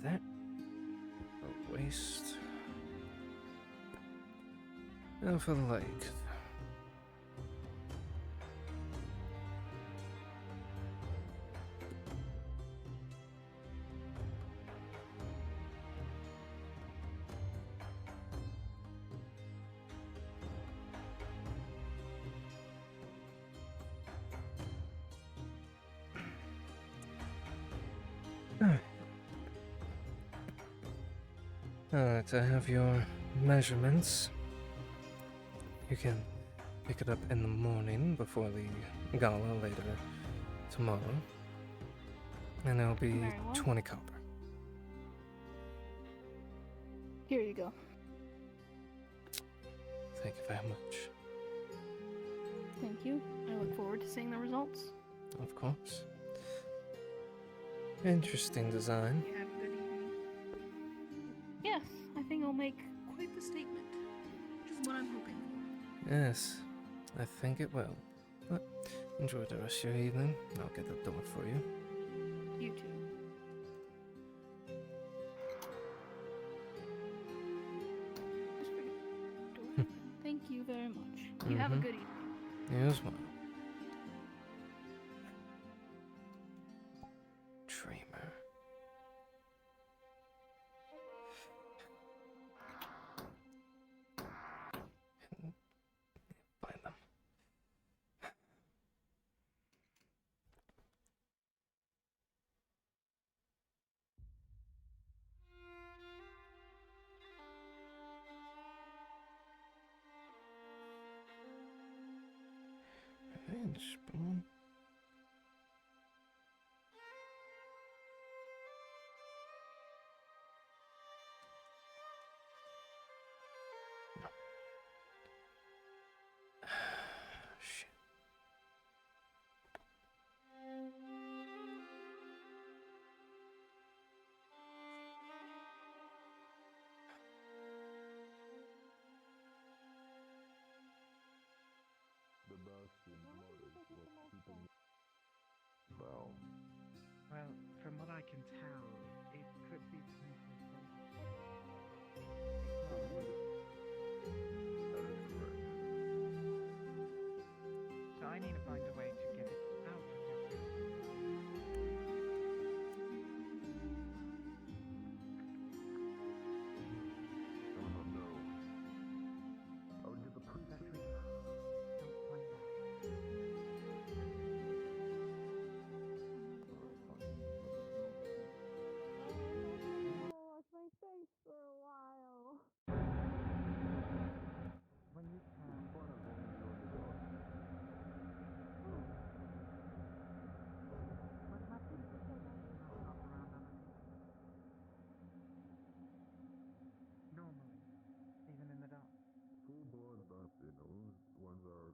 that. The waist. Now for the leg. Alright, I have your measurements. You can pick it up in the morning before the gala later tomorrow. And it'll be Very well. 20 copper. Here you go. Thank you very much. Thank you. I look forward to seeing the results. Of course. Interesting design. You have a good evening. Yes, I think I'll make quite the statement, which is what I'm hoping for. Yes, I think it will. But enjoy the rest of your evening. I'll get the door for you. You too. Just forget the door open. Thank you very much. You have a good evening. You as well. Dreamer. Find them. And spoon. Shit. Well, from what I can tell, it could be potentially Those ones are,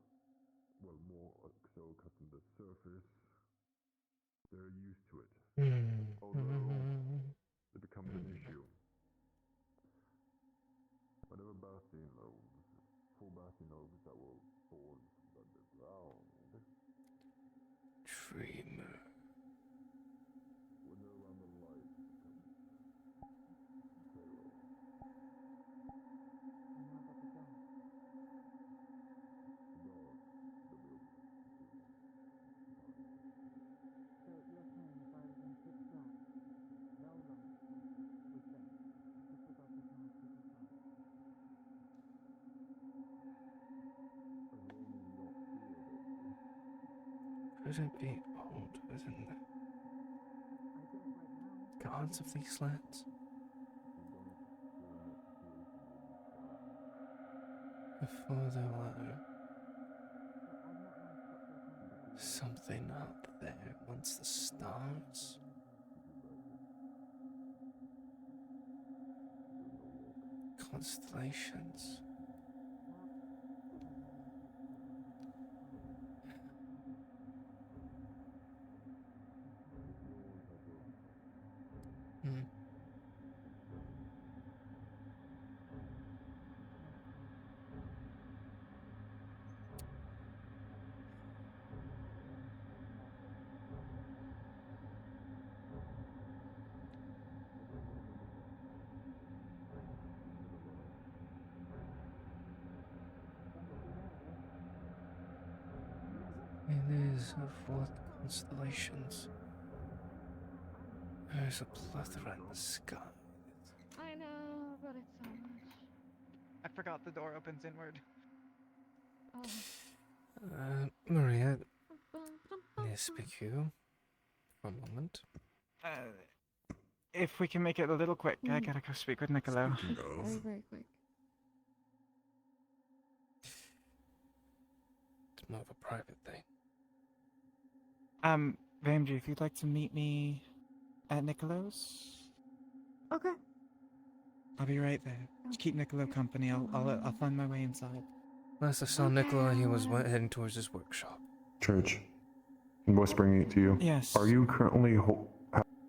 well, more so accustomed to the surface. They're used to it. Although it becomes an issue. Whatever Bastion loaves, full Bastion loaves that were born from underground. Dreamer. When they're around the light, it becomes payroll. And how about the dog? The dog, the real So you're saying if I was in pitch black, no light, with them, just about the time to decide. As long as you don't feel that Could it be old within the I don't right now. gods of these lands? Before there were I've not long stopped their conversation. something out there once the stars. Constellations. Hmm. It is of what constellations? There's a plethora in the sky. I know, but it's so much. I forgot the door opens inward. Oh. Maria, may I speak to you for a moment? If we can make it a little quick, I gotta go speak with Niccolo. Very, very quick. It's more of a private thing. Vamji, if you'd like to meet me at Niccolo's, Okay. I'll be right there. Just keep Niccolo company. I'll find my way inside. Last I saw Nicola, he was heading towards his workshop. Church, I'm whispering it to you. Yes. Are you currently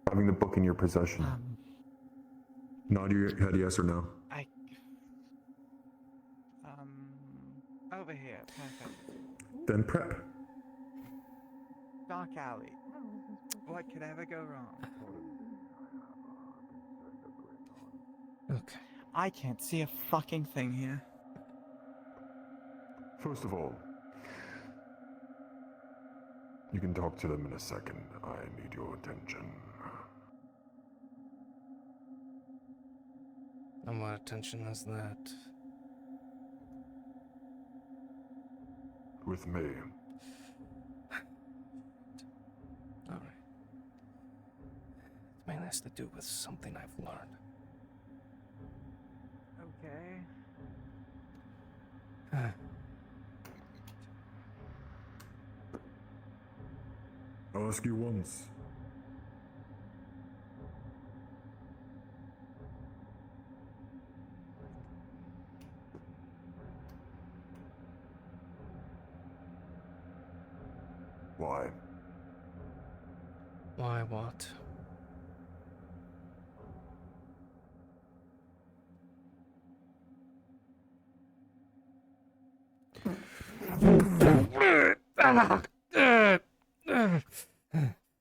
having the book in your possession? Nod your head yes or no. Over here. Perfect. Then prep. Dark alley. What could ever go wrong? Okay. I can't see a fucking thing here. First of all, you can talk to them in a second. I need your attention. And what attention is that? With me. Alright. It mainly has to do with something I've learned. Okay. I'll ask you once. Why? Why what?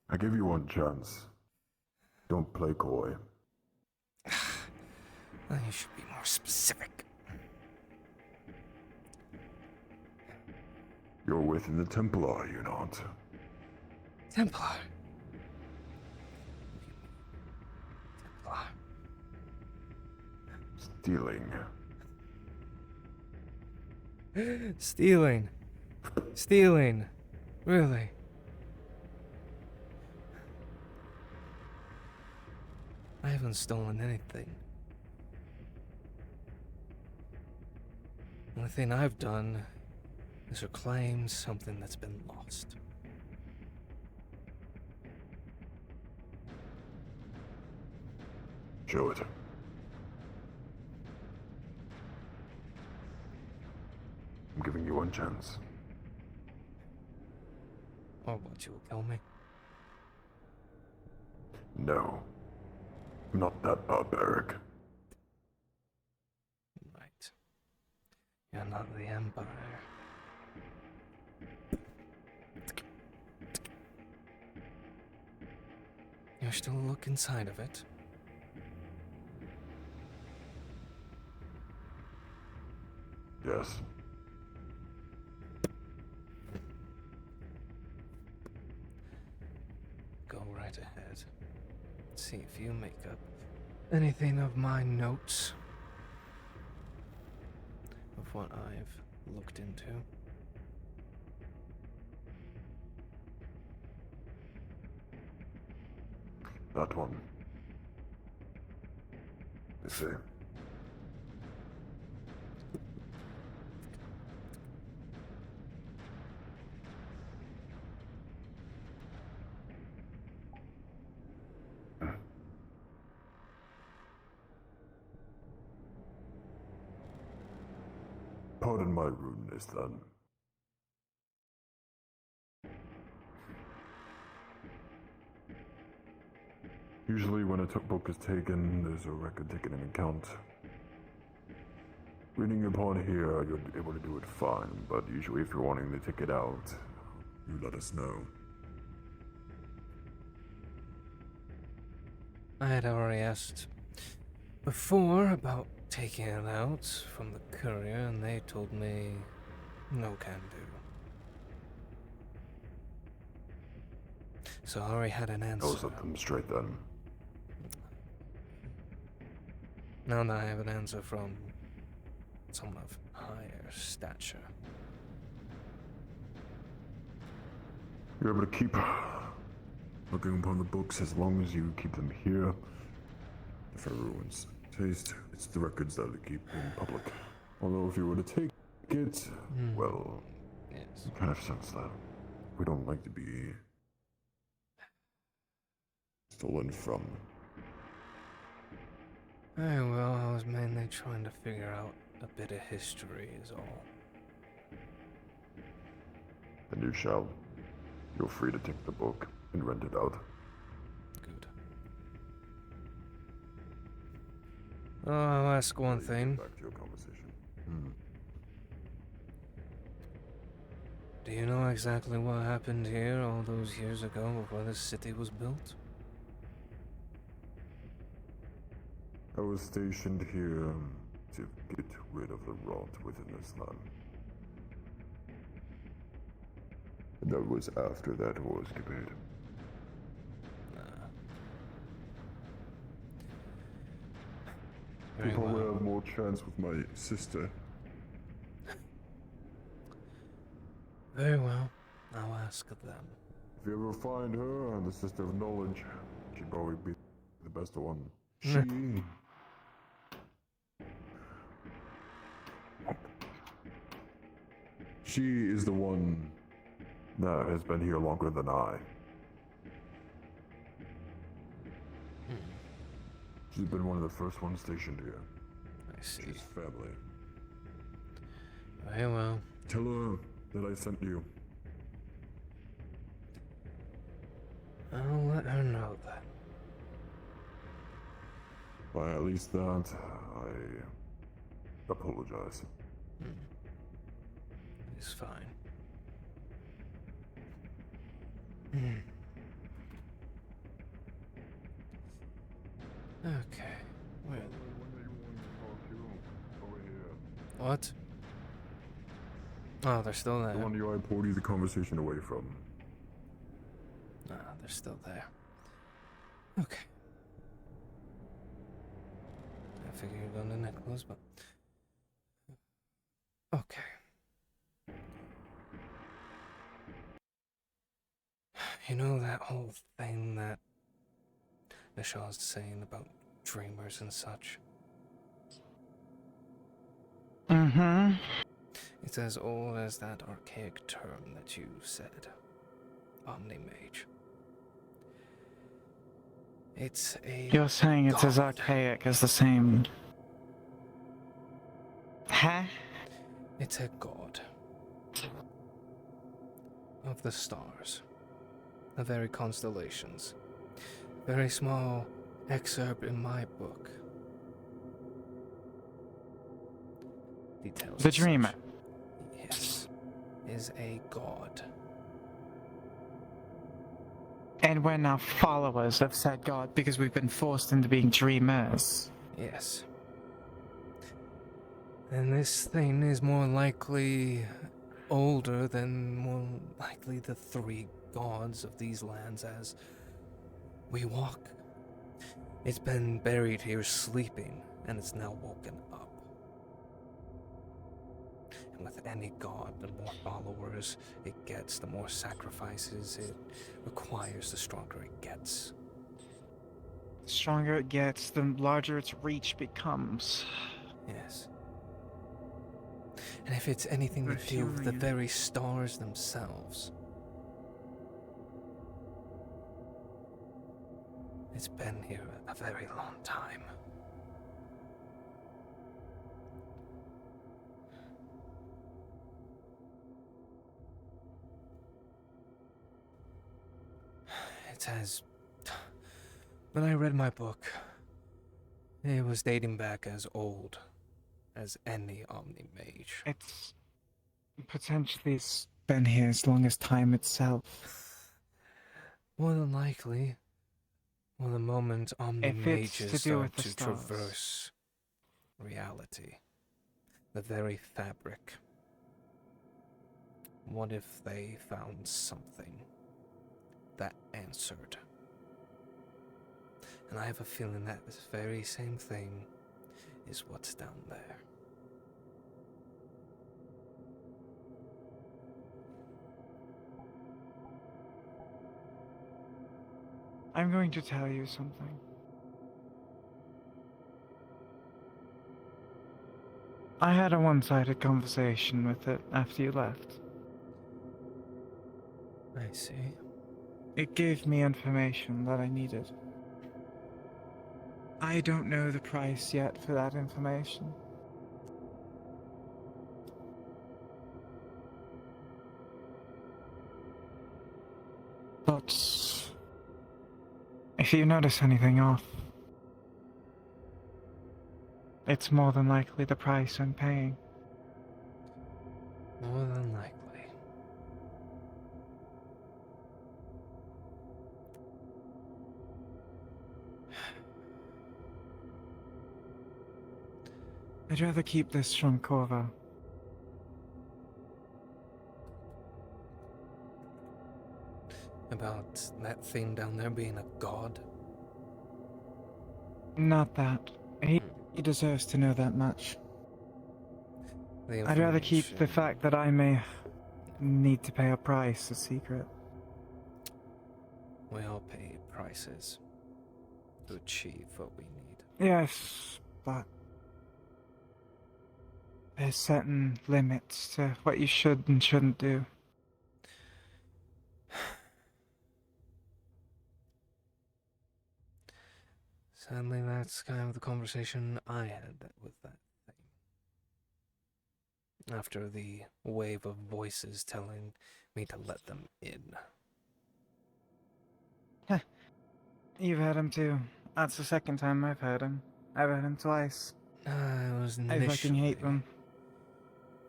I give you one chance. Don't play coy. You should be more specific. You're within the temple, are you not? Templar. Templar. Stealing. Stealing. Stealing. Really? I haven't stolen anything. The only thing I've done is reclaim something that's been lost. Show it. one chance. Or what, you will kill me? No. I'm not that barbaric. Right. You're not the Empire. You still look inside of it? Yes. Go right ahead. See if you make up anything of my notes of what I've looked into. That one. You see. Pardon my rudeness, then. Usually when a book is taken, there's a record taken into account. Reading upon here, you're able to do it fine, but usually if you're wanting to take it out, you let us know. I had already asked before about taking it out from the courier, and they told me no can do. So I already had an answer. I'll set them straight then. Now that I have an answer from someone of higher stature. You're able to keep looking upon the books as long as you keep them here. If everyone's taste, it's the records that they keep in public. Although if you were to take it, well, yes. you kind of sense that we don't like to be stolen from. Very well, I was mainly trying to figure out a bit of history is all. And you shall. You're free to take the book and rent it out. Good. Oh, I'll ask one thing. Back to your conversation. Do you know exactly what happened here all those years ago before this city was built? I was stationed here to get rid of the rot within this land. And that was after that war escapade. You Very probably well. have more chance with my sister. Very well. I'll ask them. If you ever find her, the sister of knowledge, she'd probably be the best one. She is the one that has been here longer than I. She's been one of the first ones stationed here. I see. She's family. Very well. Tell her that I sent you. I'll let her know that. By at least that, I apologize. It's fine. Okay. Where? What? Oh, they're still there. The one I pulled you the conversation away from. Ah, they're still there. Okay. I figure you're going to Nicholas, but... Okay. You know that whole thing that Nishaw's saying about dreamers and such? Mm-hmm. It's as old as that archaic term that you said. Omni-mage. It's a... You're saying it's as god. archaic as the same... Huh? It's a god. of the stars, the very constellations. Very small excerpt in my book. Details. The as dreamer. such. Yes, is a god. And we're now followers of said god because we've been forced into being dreamers. Yes. And this thing is more likely older than more likely the three gods of these lands as we walk. It's been buried here sleeping, and it's now woken up. And with any god, the more followers it gets, the more sacrifices it requires, the stronger it gets. The stronger it gets, the larger its reach becomes. Yes. And if it's anything to do with the very stars themselves, it's been here a very long time. It has... When I read my book, it was dating back as old as any Omni-Mage. It's potentially been here as long as time itself. More than likely, well, the moment Omni-Mages start to traverse reality, the very fabric. What if they found something that answered? And I have a feeling that this very same thing is what's down there. I'm going to tell you something. I had a one-sided conversation with it after you left. I see. It gave me information that I needed. I don't know the price yet for that information. But if you notice anything off, it's more than likely the price I'm paying. More than likely. I'd rather keep this from Corvo. About that thing down there being a god? Not that. He deserves to know that much. I'd rather keep the fact that I may need to pay a price a secret. We all pay prices to achieve what we need. Yes, but there's certain limits to what you should and shouldn't do. Sadly, that's kind of the conversation I had with that thing. After the wave of voices telling me to let them in. You've heard him too. That's the second time I've heard him. I've heard him twice. It was I initially... fucking hate them.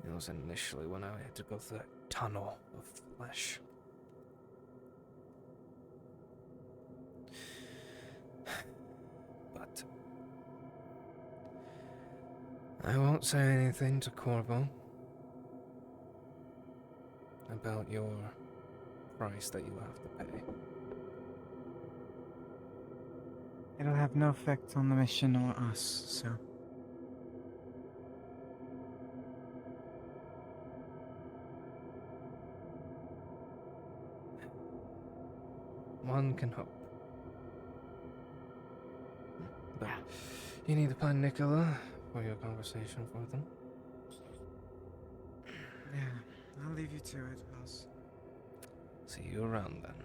It was initially when I had to go through that tunnel of flesh. But I won't say anything to Corvo about your price that you have to pay. It'll have no effect on the mission or us, so... One can hope. But you need to find Nicola for your conversation for them. Yeah, I'll leave you to it, boss. See you around then.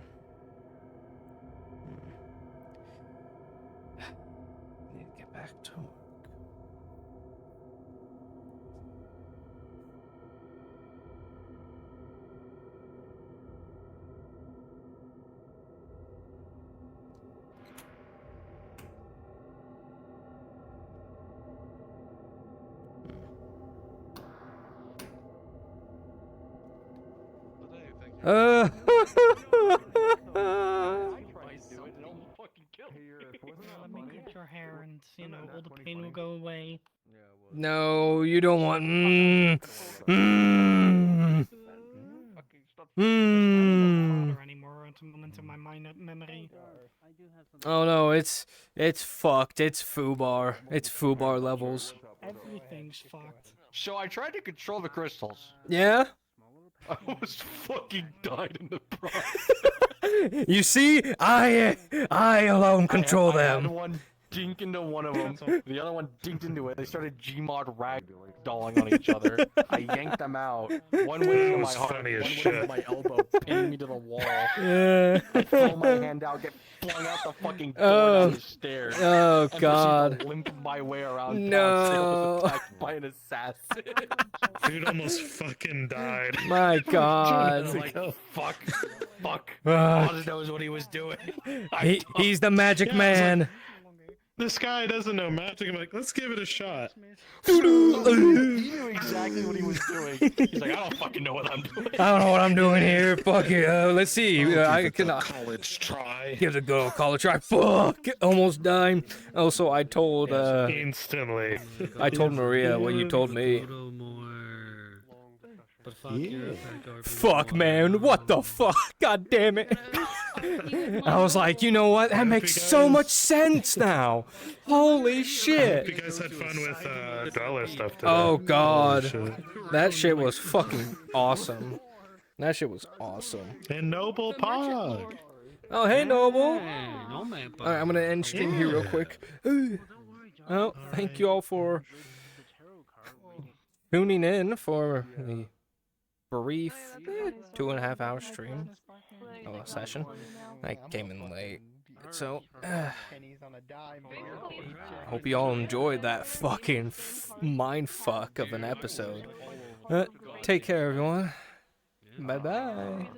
Need to get back to work. Let me cut your hair and, you know, all the pain will go away. No, you don't want. Anymore into my memory. Oh no, it's fucked. It's foobar. It's foobar levels. Everything's fucked. So I tried to control the crystals. Yeah? I almost fucking died in the process. You see, I alone control I had them. one dink into one of them. The other one dinked into it. They started Gmod ragdolling on each other. I yanked them out. One went into my heart. funny as One went shit. into my elbow, pinning me to the wall. Yeah. I throw my hand out, get flung out the fucking door down the stairs. Oh and proceed God. to limp my way around No. town. So I was attacked by an assassin. Dude almost fucking died. My God. Like, fuck. Fuck. God knows what he was doing. He's the magic Yeah, I was man. This guy doesn't know magic. I'm like, let's give it a shot. He knew exactly what he was doing. He's like, I don't fucking know what I'm doing. I don't know what I'm doing here. Fuck it. Let's see. I can college try. give it a good old college try. Fuck. Almost dying. Also, I told Instantly. I told Maria what you told me. Fuck, man. What the fuck? God damn it. I was like, you know what? That makes so much sense now. Holy I hope shit. you guys had fun with dollar stuff today. Oh God. Holy shit. That shit was fucking awesome. That shit was awesome. And Noble Pog. Oh, hey, Noble. Alright, I'm gonna end stream here real quick. Well, thank you all for tuning in for the brief 2.5 hour stream session. I came in late, so hope you all enjoyed that fucking mind fuck of an episode. Take care, everyone. Bye bye.